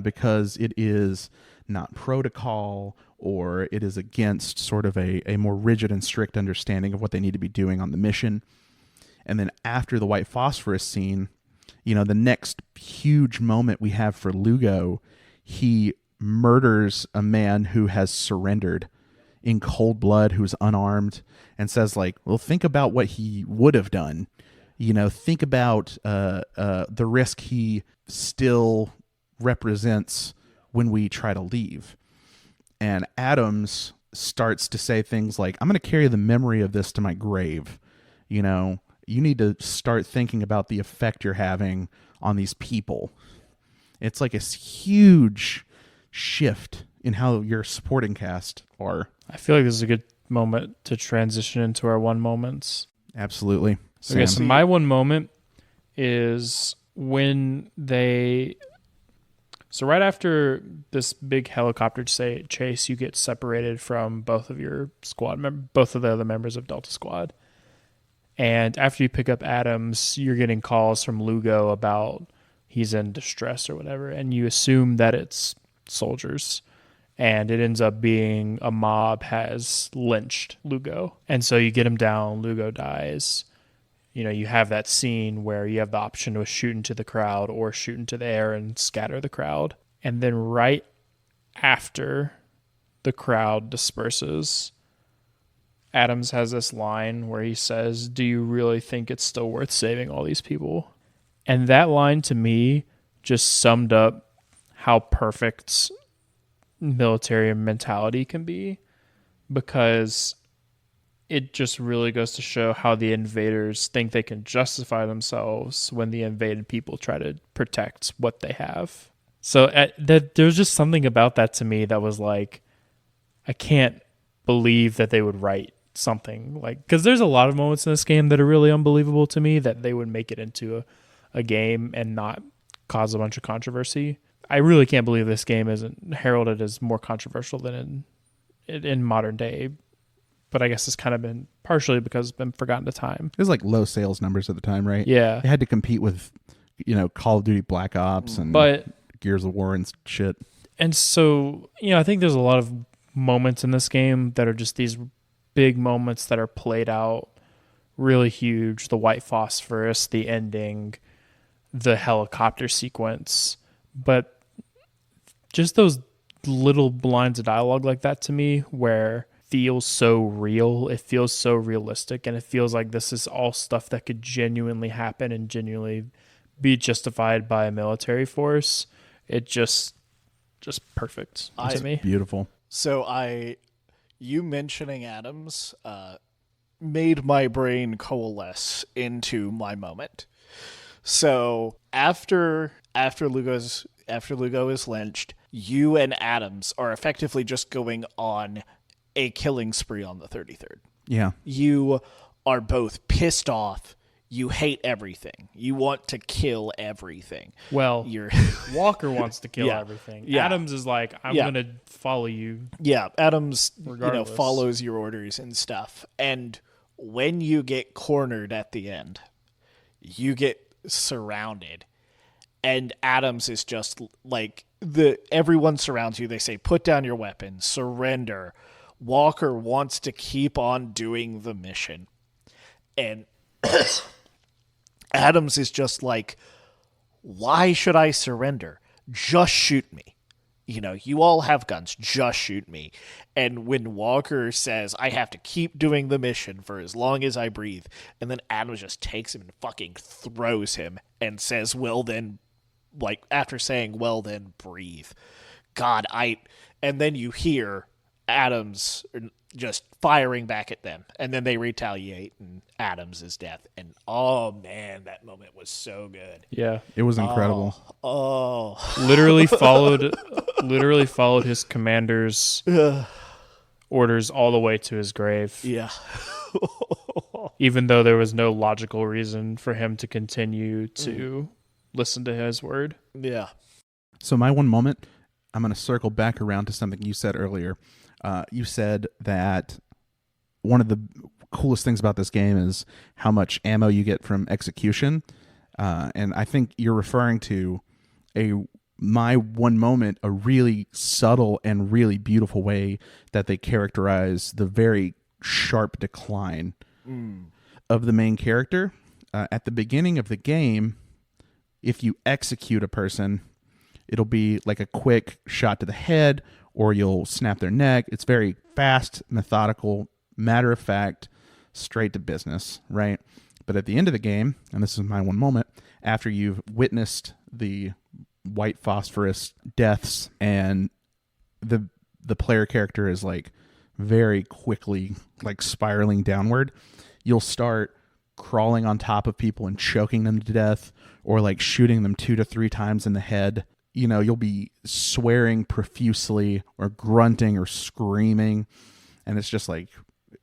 because it is not protocol, or it is against sort of a more rigid and strict understanding of what they need to be doing on the mission. And then after the white phosphorus scene, the next huge moment we have for Lugo, he murders a man who has surrendered in cold blood, who's unarmed, and says well, think about what he would have done. Think about the risk he still represents when we try to leave. And Adams starts to say things like, I'm going to carry the memory of this to my grave. You need to start thinking about the effect you're having on these people. It's like a huge shift in how your supporting cast are. I feel like this is a good moment to transition into our one moments. Absolutely. Sam. Okay, so my one moment is when they... So right after this big helicopter chase, you get separated from both of your squad, both of the other members of Delta Squad. And after you pick up Adams, you're getting calls from Lugo about he's in distress or whatever, and you assume that it's soldiers. And it ends up being a mob has lynched Lugo. And so you get him down, Lugo dies. You know, you have that scene where you have the option to shoot into the crowd or shoot into the air and scatter the crowd. And then right after the crowd disperses, Adams has this line where he says, "Do you really think it's still worth saving all these people?" And that line to me just summed up how perfect military mentality can be, because it just really goes to show how the invaders think they can justify themselves when the invaded people try to protect what they have. So there's just something about that to me that was like, I can't believe that they would write something like, because there's a lot of moments in this game that are really unbelievable to me that they would make it into a game and not cause a bunch of controversy. I really can't believe this game isn't heralded as more controversial than in modern day. But I guess it's kind of been partially because it's been forgotten to time. It was like low sales numbers at the time, right? Yeah. It had to compete with, Call of Duty Black Ops and Gears of War and shit. And so, I think there's a lot of moments in this game that are just these big moments that are played out really huge. The white phosphorus, the ending, the helicopter sequence. But just those little lines of dialogue like that to me where feels so real, it feels so realistic, and it feels like this is all stuff that could genuinely happen and genuinely be justified by a military force. It just perfect to me. Beautiful. So you mentioning Adams made my brain coalesce into my moment. So after Lugo is lynched, you and Adams are effectively just going on a killing spree on the 33rd. Yeah. You are both pissed off. You hate everything. You want to kill everything. Well, Walker wants to kill everything. Yeah. Adams is like, I'm going to follow you. Yeah, Adams regardless. Follows your orders and stuff. And when you get cornered at the end, you get surrounded. And Adams is just like, everyone surrounds you. They say, put down your weapons, surrender. Walker wants to keep on doing the mission. And Adams is just like, why should I surrender? Just shoot me. You all have guns. Just shoot me. And when Walker says, I have to keep doing the mission for as long as I breathe, and then Adams just takes him and fucking throws him and says, well then, after saying, well then, breathe. God, and then you hear Adams just firing back at them, and then they retaliate, and Adams is death. And oh man, that moment was so good. Yeah, it was incredible. Literally followed his commander's orders all the way to his grave. Yeah. Even though there was no logical reason for him to continue to listen to his word. Yeah. So my one moment, I'm going to circle back around to something you said earlier. You said that one of the coolest things about this game is how much ammo you get from execution. And I think you're referring to my one moment, a really subtle and really beautiful way that they characterize the very sharp decline of the main character. At the beginning of the game, if you execute a person, it'll be like a quick shot to the head, or you'll snap their neck. It's very fast, methodical, matter of fact, straight to business, right? But at the end of the game, and this is my one moment, after you've witnessed the white phosphorus deaths and the player character is like very quickly like spiraling downward, you'll start crawling on top of people and choking them to death, or like shooting them 2 to 3 times in the head. you'll be swearing profusely or grunting or screaming, and it's just like,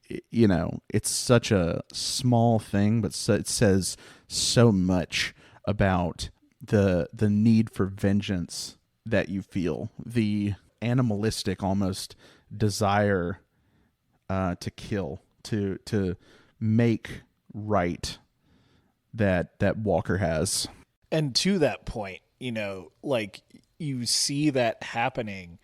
it's such a small thing, but it says so much about the need for vengeance that you feel, the animalistic almost desire to kill, to make right that Walker has. And to that point, like you see that happening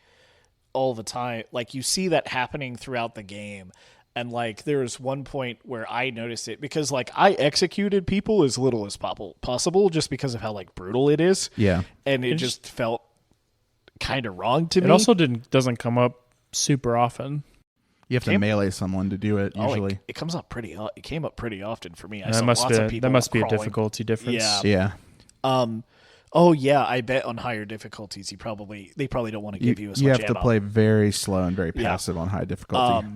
all the time. Like you see that happening throughout the game. And like there was one point where I noticed it because like I executed people as little as possible just because of how like brutal it is. Yeah. And it just felt kind of wrong to me. It also doesn't come up super often. You have to melee someone to do it usually. It comes up it came up pretty often for me. That must be a difficulty difference. Yeah. Oh yeah, I bet on higher difficulties they probably don't want to give you as much ammo. You have to play very slow and very passive on high difficulty.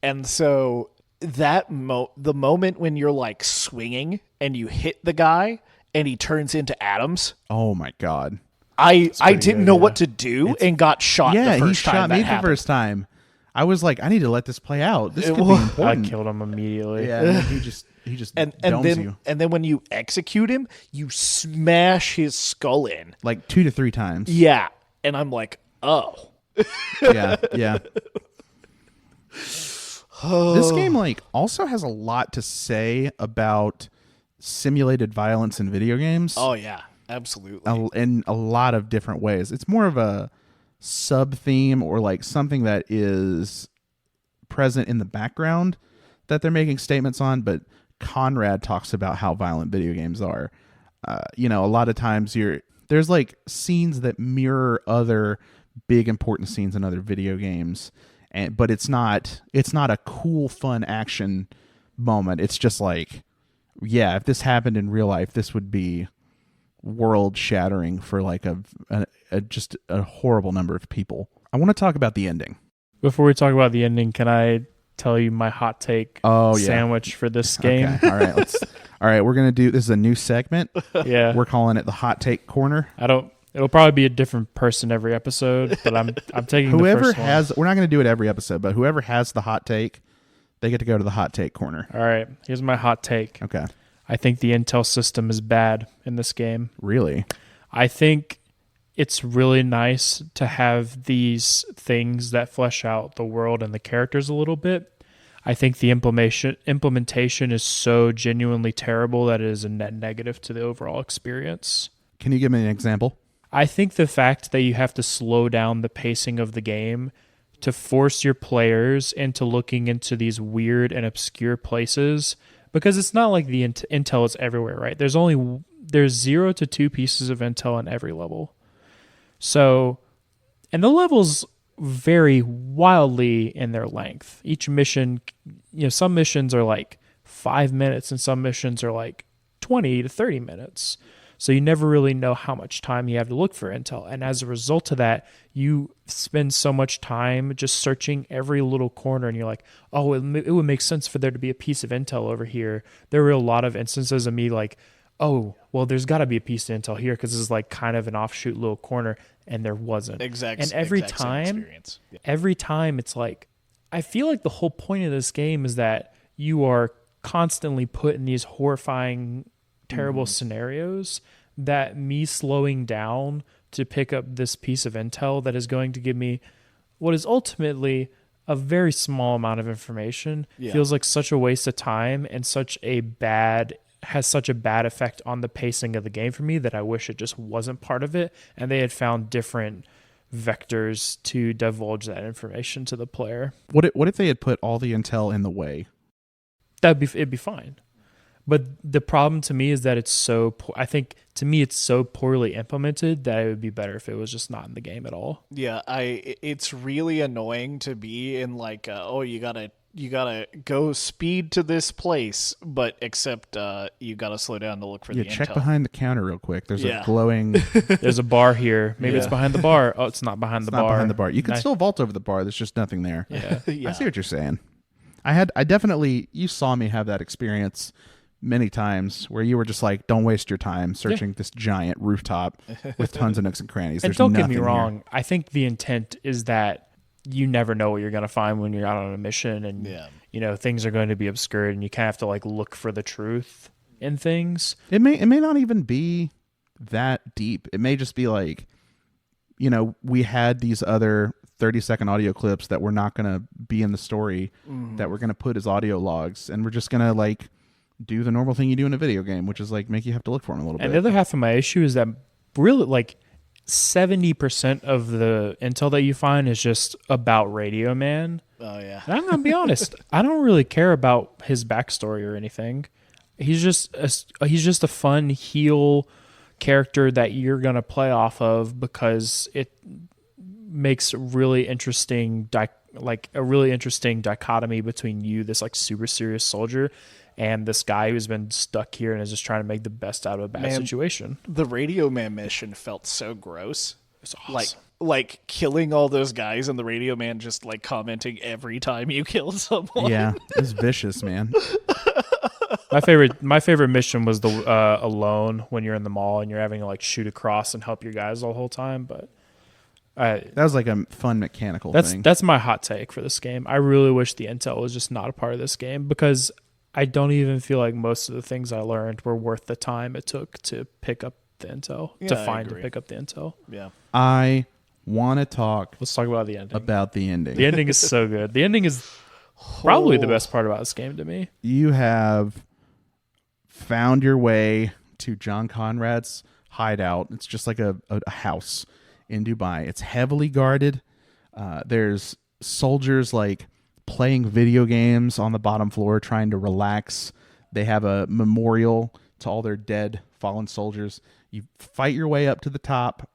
And so that the moment when you're like swinging and you hit the guy and he turns into atoms. Oh my God. I didn't know what to do and got shot the first time. Yeah, he shot me the first time. I was like, I need to let this play out. This could be important. I killed him immediately. Yeah, and he just and domes then you. And then when you execute him, you smash his skull in. Like 2 to 3 times. Yeah. And I'm like, oh. Yeah. This game like also has a lot to say about simulated violence in video games. Oh yeah, absolutely. In a lot of different ways. It's more of a sub theme or like something that is present in the background that they're making statements on, but Conrad talks about how violent video games are. A lot of times there's like scenes that mirror other big important scenes in other video games, but it's not a cool, fun action moment. It's just like, yeah, if this happened in real life, this would be world shattering for like just a horrible number of people. I want to talk about the ending. Before we talk about the ending, can I tell you my hot take sandwich for this game? Okay. All right, we're gonna do this is a new segment. Yeah, we're calling it the hot take corner. It'll probably be a different person every episode, but I'm taking whoever the first one. We're not going to do it every episode, but whoever has the hot take, they get to go to the hot take corner. All right, here's my hot take. Okay. I think the intel system is bad in this game. Really? I think it's really nice to have these things that flesh out the world and the characters a little bit. I think the implementation is so genuinely terrible that it is a net negative to the overall experience. Can you give me an example? I think the fact that you have to slow down the pacing of the game to force your players into looking into these weird and obscure places, because it's not like the intel is everywhere, right? There's 0 to 2 pieces of intel in every level. So, and the levels vary wildly in their length. Each mission, some missions are like 5 minutes and some missions are like 20 to 30 minutes. So you never really know how much time you have to look for intel. And as a result of that, you spend so much time just searching every little corner and you're like, oh, it would make sense for there to be a piece of intel over here. There were a lot of instances of me like, oh, well, there's got to be a piece of intel here because this is like kind of an offshoot little corner, and there wasn't. Exactly. And every time it's like, I feel like the whole point of this game is that you are constantly put in these horrifying, terrible scenarios that me slowing down to pick up this piece of intel that is going to give me what is ultimately a very small amount of information feels like such a waste of time and has such a bad effect on the pacing of the game for me that I wish it just wasn't part of it and they had found different vectors to divulge that information to the player. What if they had put all the intel in the way? It'd be fine. But the problem to me is that it's so poorly implemented that it would be better if it was just not in the game at all. Yeah, it's really annoying to be in like, you gotta go speed to this place, but except you gotta slow down to look for the intel. Check behind the counter real quick. There's a glowing. There's a bar here. Maybe it's behind the bar. Oh, it's not behind the bar. Not behind the bar. You can still vault over the bar. There's just nothing there. Yeah. I see what you're saying. I definitely, you saw me have that experience many times where you were just like, don't waste your time searching this giant rooftop with tons of nooks and crannies. And There's don't get me nothing wrong. here. I think the intent is that you never know what you're going to find when you're out on a mission, and things are going to be obscured, and you kind of have to like look for the truth in things. It may not even be that deep. It may just be like, we had these other 30-second audio clips that were not going to be in the story that we're going to put as audio logs, and we're just going to like do the normal thing you do in a video game, which is like make you have to look for them a little bit. And the other half of my issue is that really like 70% of the intel that you find is just about Radio Man. Oh yeah. And I'm going to be honest, I don't really care about his backstory or anything. He's just a fun heel character that you're going to play off of because it makes a really interesting dichotomy between you, this like super serious soldier, and this guy who's been stuck here and is just trying to make the best out of a bad situation. The Radio Man mission felt so gross. It's awesome. Like killing all those guys and the Radio Man just like commenting every time you killed someone. Yeah, it's vicious, man. My favorite mission was the alone when you're in the mall and you're having to like shoot across and help your guys the whole time. But that was like a fun mechanical thing. That's my hot take for this game. I really wish the intel was just not a part of this game because I don't even feel like most of the things I learned were worth the time it took to pick up the intel, to pick up the intel. Yeah. I want to talk. Let's talk about the ending. The ending is so good. The ending is probably the best part about this game to me. You have found your way to John Conrad's hideout. It's just like a house in Dubai. It's heavily guarded. There's soldiers like playing video games on the bottom floor trying to relax. They have a memorial to all their dead fallen soldiers. You fight your way up to the top.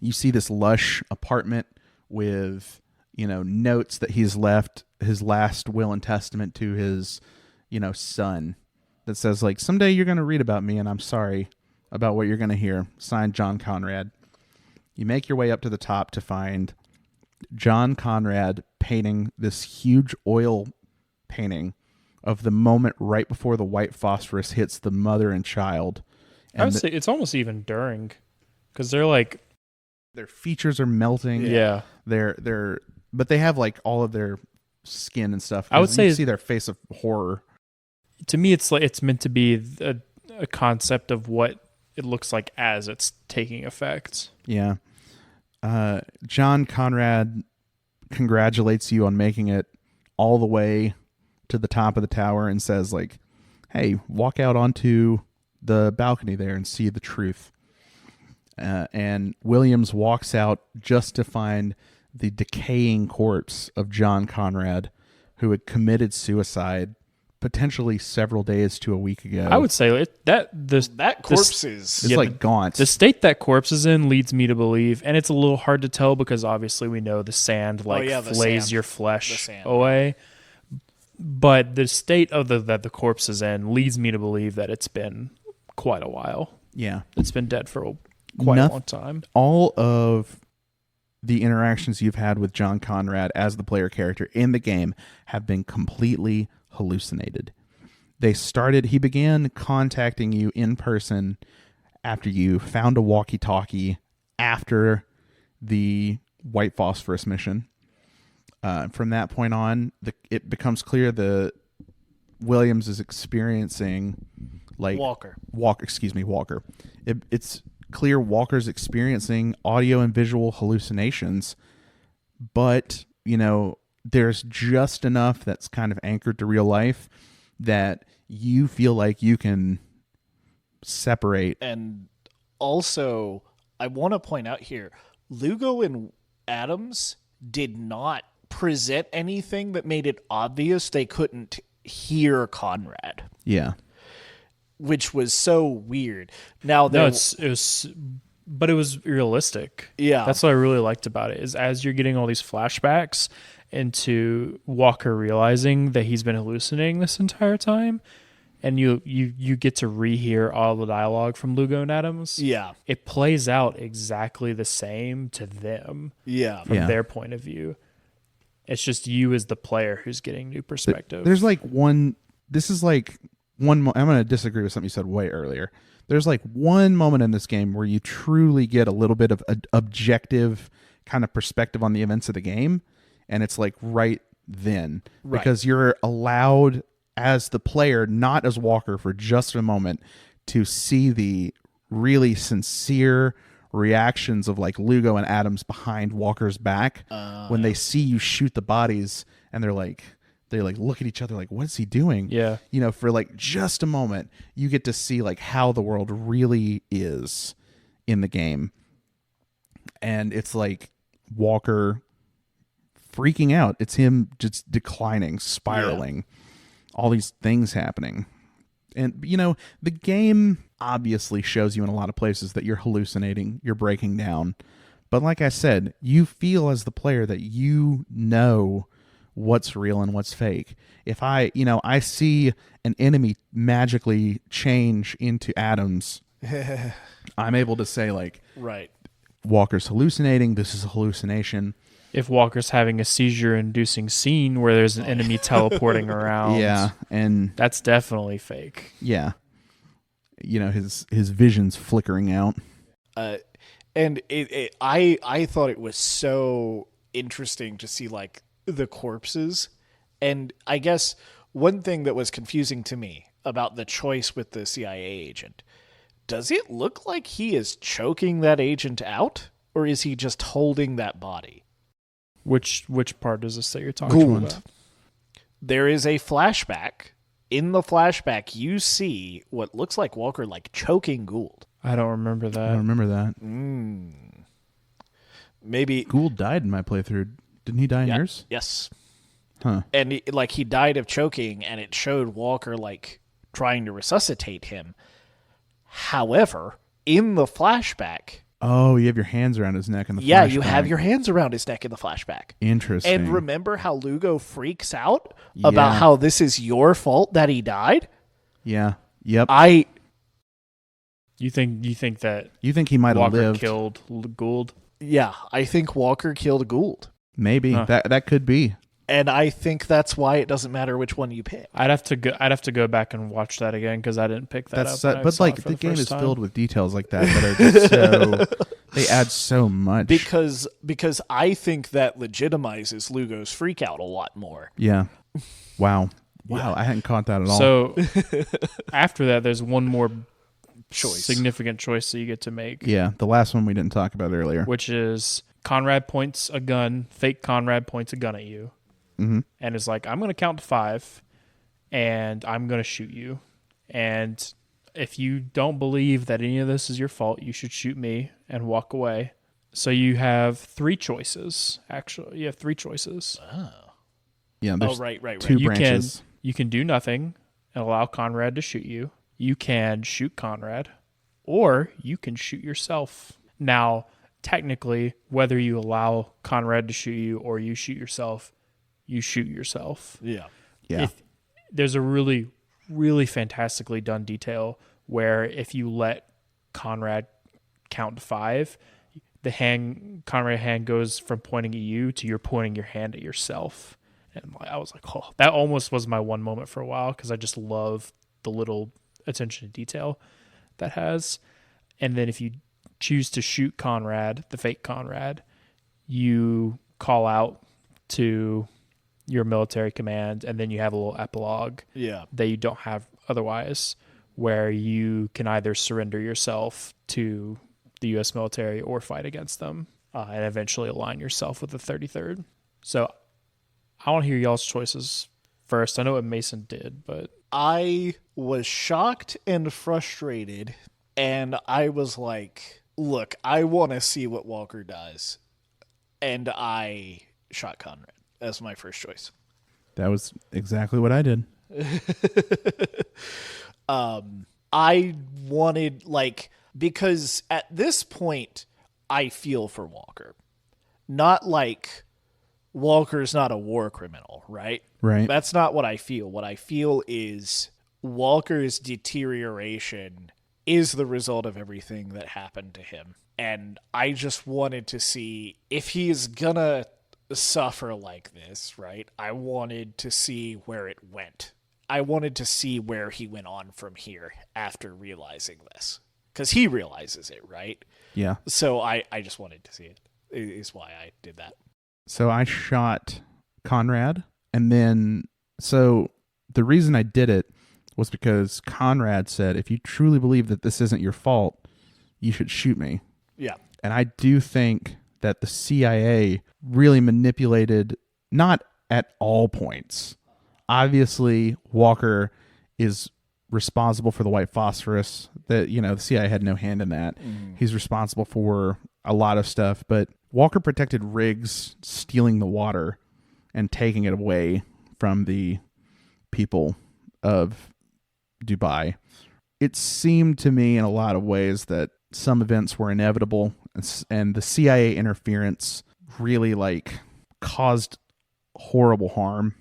You see this lush apartment with, notes that he's left, his last will and testament to his, son, that says like, someday you're going to read about me and I'm sorry about what you're going to hear. Signed, John Conrad. You make your way up to the top to find John Conrad painting this huge oil painting of the moment right before the white phosphorus hits the mother and child. And I would say it's almost even during, because they're like, their features are melting. Yeah. But they have like all of their skin and stuff. I would say you see their face of horror. To me, it's like it's meant to be a concept of what it looks like as it's taking effect. Yeah. John Conrad congratulates you on making it all the way to the top of the tower and says like, hey, walk out onto the balcony there and see the truth. And Williams walks out just to find the decaying corpse of John Conrad, who had committed suicide potentially several days to a week ago. I would say that corpse is like gaunt. The state that corpse is in leads me to believe, and it's a little hard to tell because obviously we know the sand flays your flesh away. But the state of that the corpse is in leads me to believe that it's been quite a while. Yeah. It's been dead for quite a long time. All of the interactions you've had with John Conrad as the player character in the game have been completely hallucinated. He began contacting you in person after you found a walkie-talkie after the white phosphorus mission. From that point on, it becomes clear that Williams is experiencing Walker. It's clear Walker's experiencing audio and visual hallucinations, but there's just enough that's kind of anchored to real life that you feel like you can separate. And also, I want to point out here, Lugo and Adams did not present anything that made it obvious they couldn't hear Conrad. Yeah. Which was so weird. Now, but it was realistic. Yeah. That's what I really liked about it, is as you're getting all these flashbacks into Walker realizing that he's been hallucinating this entire time, and you get to rehear all the dialogue from Lugo and Adams. Yeah. It plays out exactly the same to them. Yeah. From their point of view. It's just you as the player who's getting new perspective. There's this is like I'm going to disagree with something you said way earlier. There's like one moment in this game where you truly get a little bit of an objective kind of perspective on the events of the game, and it's like right then, because you're allowed as the player, not as Walker, for just a moment to see the really sincere reactions of like Lugo and Adams behind Walker's back when they see you shoot the bodies, and they look at each other like, what is he doing? Yeah. You know, for like just a moment, you get to see like how the world really is in the game. And it's like Walker freaking out. It's him just declining, spiraling, all these things happening. And, you know, the game obviously shows you in a lot of places that you're hallucinating, you're breaking down. But like I said, you feel as the player that you know what's real and what's fake. If I see an enemy magically change into Adams, I'm able to say like, Walker's hallucinating. This is a hallucination. If Walker's having a seizure-inducing scene where there's an enemy teleporting around, and that's definitely fake. Yeah, you know, his vision's flickering out. And I thought it was so interesting to see like the corpses, and I guess one thing that was confusing to me about the choice with the CIA agent, does it look like he is choking that agent out, or is he just holding that body? Which part is this that you're talking about? There is a flashback. In the flashback, you see what looks like Walker like choking Gould. I don't remember that. Maybe Gould died in my playthrough. Didn't he die in yours? Yes. Huh. And he died of choking, and it showed Walker like trying to resuscitate him. However, in the flashback, you have your hands around his neck in the flashback. Yeah, you have your hands around his neck in the flashback. Interesting. And remember how Lugo freaks out about how this is your fault that he died? Yeah. Yep. You think that he might have Walker lived. killed Gould? Yeah, I think Walker killed Gould. Maybe. That could be. And I think that's why it doesn't matter which one you pick. I'd have to go back and watch that again because I didn't pick that up. But like the game is filled with details like that are just so they add so much. Because I think that legitimizes Lugo's freak out a lot more. Yeah. Wow. I hadn't caught that at all. So after that, there's one more significant choice that you get to make. Yeah, the last one we didn't talk about earlier, which is Conrad points a gun. Fake Conrad points a gun at you. Mm-hmm. And is like, I'm going to count to 5, and I'm going to shoot you. And if you don't believe that any of this is your fault, you should shoot me and walk away. So you have 3 choices. Actually, you have 3 choices. Oh. Yeah. There's right. 2 branches. You can do nothing and allow Conrad to shoot you. You can shoot Conrad, or you can shoot yourself. Now, technically, whether you allow Conrad to shoot you or you shoot yourself, you shoot yourself. Yeah. There's a really, really fantastically done detail where if you let Conrad count to 5, Conrad hand goes from pointing at you to you're pointing your hand at yourself. And I was like, oh, that almost was my one moment for a while because I just love the little attention to detail that has. And then if you choose to shoot Conrad, the fake Conrad, you call out to your military command, and then you have a little epilogue that you don't have otherwise, where you can either surrender yourself to the U.S. military or fight against them, and eventually align yourself with the 33rd. So I want to hear y'all's choices first. I know what Mason did, but I was shocked and frustrated, and I was like, look, I want to see what Walker does. And I shot Conrad as my first choice. That was exactly what I did. I wanted, because at this point, I feel for Walker. Not like Walker's not a war criminal, right? Right. That's not what I feel. What I feel is Walker's deterioration is the result of everything that happened to him. And I just wanted to see if he is gonna suffer like this, right? I wanted to see where it went. I wanted to see where he went on from here after realizing this. Because he realizes it, right? Yeah. So I just wanted to see it. Is why I did that. So I shot Conrad, and then so the reason I did it was because Conrad said, if you truly believe that this isn't your fault, you should shoot me. Yeah. And I do think that the CIA really manipulated, not at all points. Obviously, Walker is responsible for the white phosphorus. That, the CIA had no hand in that. He's responsible for a lot of stuff, but Walker protected Riggs stealing the water and taking it away from the people of Dubai. It seemed to me in a lot of ways that some events were inevitable, and the CIA interference really caused horrible harm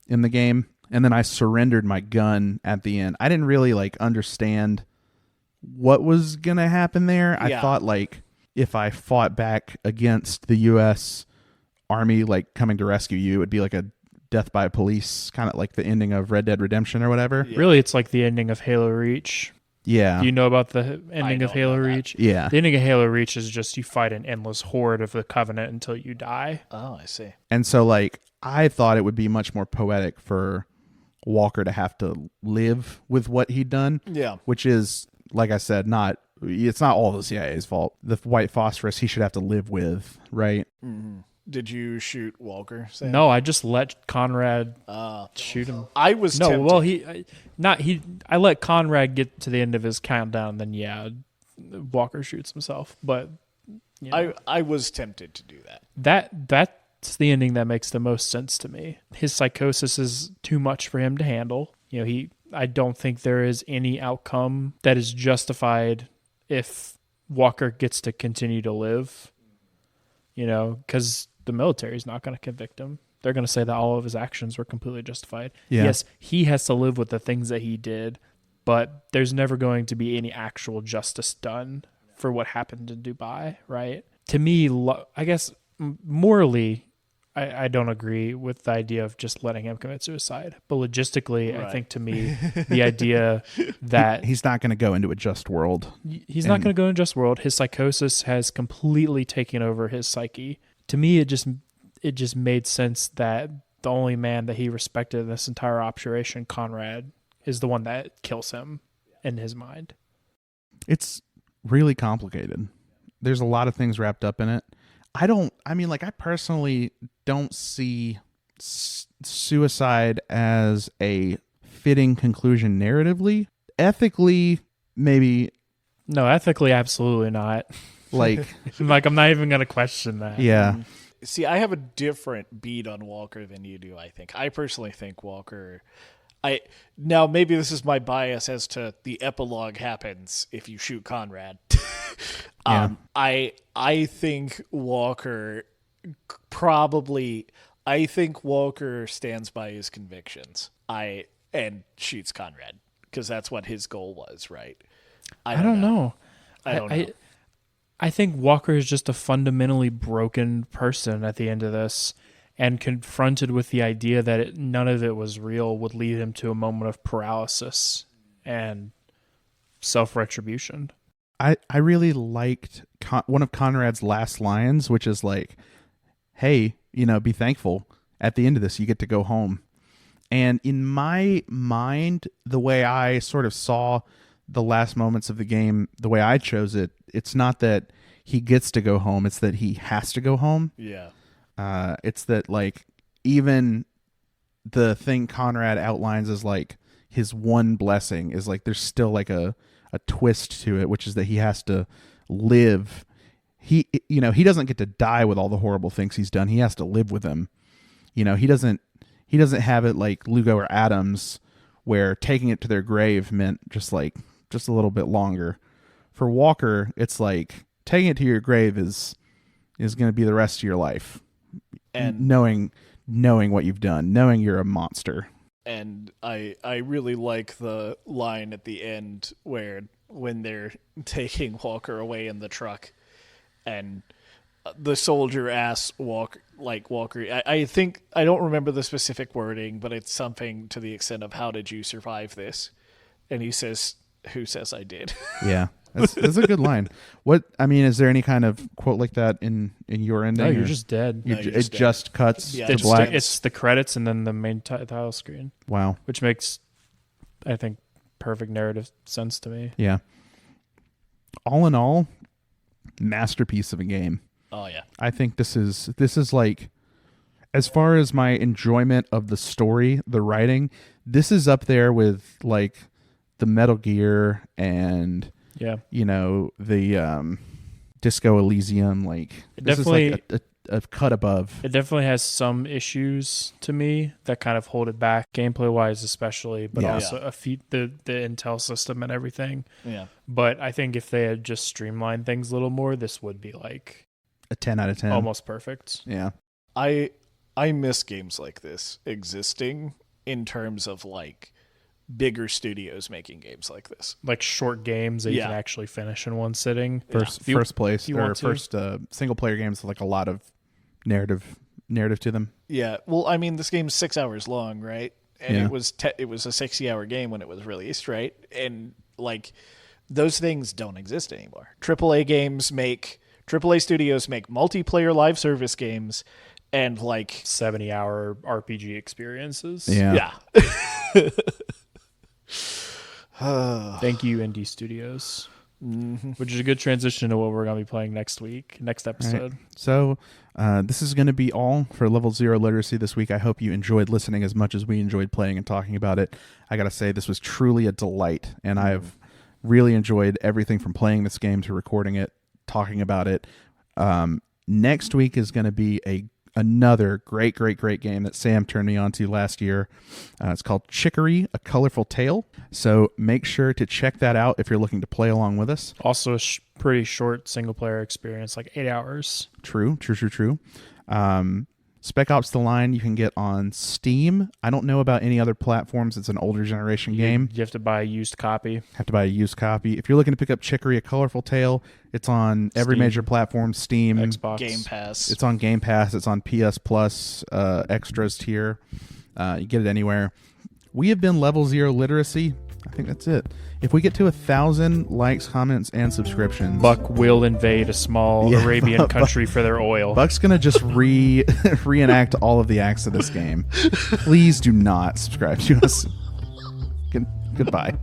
in the game. And then I surrendered my gun at the end. I didn't really understand what was going to happen there. I thought if I fought back against the U.S. Army coming to rescue you, it would be like a death by police, kind of like the ending of Red Dead Redemption or whatever. Yeah. Really, it's like the ending of Halo Reach. Yeah. Do you know about the ending of Halo Reach? Yeah. The ending of Halo Reach is just you fight an endless horde of the Covenant until you die. Oh, I see. And so I thought it would be much more poetic for Walker to have to live with what he'd done. Yeah. Which is, like I said, it's not all the CIA's fault. The white phosphorus he should have to live with, right? Mm-hmm. Did you shoot Walker, Sam? No, I just let Conrad shoot him. I was tempted. Well, I let Conrad get to the end of his countdown, then Walker shoots himself. But I was tempted to do that. That's the ending that makes the most sense to me. His psychosis is too much for him to handle. I don't think there is any outcome that is justified if Walker gets to continue to live. Because the military is not going to convict him. They're going to say that all of his actions were completely justified. Yeah. Yes, he has to live with the things that he did, but there's never going to be any actual justice done for what happened in Dubai, right? To me, I guess morally, I don't agree with the idea of just letting him commit suicide. But logistically, right. I think to me, the idea that he's not going to go into a just world. He's not going to go into a just world. His psychosis has completely taken over his psyche. To me, it just made sense that the only man that he respected in this entire operation, Conrad, is the one that kills him in his mind. It's really complicated. There's a lot of things wrapped up in it. I personally don't see suicide as a fitting conclusion narratively. Ethically, maybe. No, ethically, absolutely not. Like I'm not even going to question that. Yeah. See, I have a different beat on Walker than you do, I think. I personally think Walker... Now, maybe this is my bias as to the epilogue happens if you shoot Conrad. Yeah. I think Walker probably... I think Walker stands by his convictions and shoots Conrad because that's what his goal was, right? I don't know. I don't know. I think Walker is just a fundamentally broken person at the end of this, and confronted with the idea that none of it was real would lead him to a moment of paralysis and self-retribution. I really liked one of Conrad's last lines, which is like, hey, be thankful. At the end of this, you get to go home. And in my mind, the way I sort of saw the last moments of the game, the way I chose it, it's not that he gets to go home, it's that he has to go home. Yeah. It's that even the thing Conrad outlines as his one blessing is there's still a twist to it, which is that he has to live. He doesn't get to die with all the horrible things he's done. He has to live with them. He doesn't have it like Lugo or Adams, where taking it to their grave meant just a little bit longer. For Walker, it's taking it to your grave is going to be the rest of your life. And knowing what you've done, knowing you're a monster. And I really like the line at the end when they're taking Walker away in the truck, and the soldier asks Walker. I think I don't remember the specific wording, but it's something to the extent of, "How did you survive this?" And he says, "Who says I did?" Yeah. That's a good line. Is there any kind of quote like that in your ending? No, you're just dead. It just cuts to black. It's the credits and then the main title screen. Wow. Which makes, I think, perfect narrative sense to me. Yeah. All in all, masterpiece of a game. Oh yeah. I think this is like, as far as my enjoyment of the story, the writing, this is up there with like the Metal Gear and the Disco Elysium. Like, this is like a cut above. It definitely has some issues to me that kind of hold it back, gameplay wise especially, but also the Intel system and everything. Yeah. But I think if they had just streamlined things a little more, this would be like a 10 out of 10. Almost perfect. Yeah. I miss games like this existing in terms of like bigger studios making games like this, like short games that you can actually finish in one sitting. First single player games with like a lot of narrative to them. Yeah. Well, I mean, this game's 6 hours long, right? And it was a 60-hour game when it was released, right? And like those things don't exist anymore. AAA studios make multiplayer live service games and like 70-hour RPG experiences. Yeah. Thank you, indie studios. Which is a good transition to what we're going to be playing next episode. Right. So this is going to be all for Level 0 Literacy this week. I hope you enjoyed listening as much as we enjoyed playing and talking about it. I got to say, this was truly a delight, and I have really enjoyed everything from playing this game to recording it, talking about it. Next week is going to be another great game that Sam turned me on to last year. It's called Chicory, A Colorful Tale. So make sure to check that out if you're looking to play along with us. Also a pretty short single-player experience, like 8 hours. True. Spec Ops: The Line you can get on Steam. I don't know about any other platforms. It's an older generation game. You have to buy a used copy. If you're looking to pick up Chicory, A Colorful Tale, it's on every major platform. Steam, Xbox, Game Pass. It's on Game Pass. It's on PS Plus extras tier. You get it anywhere. We have been Level 0 Literacy. I think that's it. If we get to 1,000 likes, comments, and subscriptions, Buck will invade a small Arabian country for their oil. Buck's gonna just reenact all of the acts of this game. Please do not subscribe to us. Goodbye.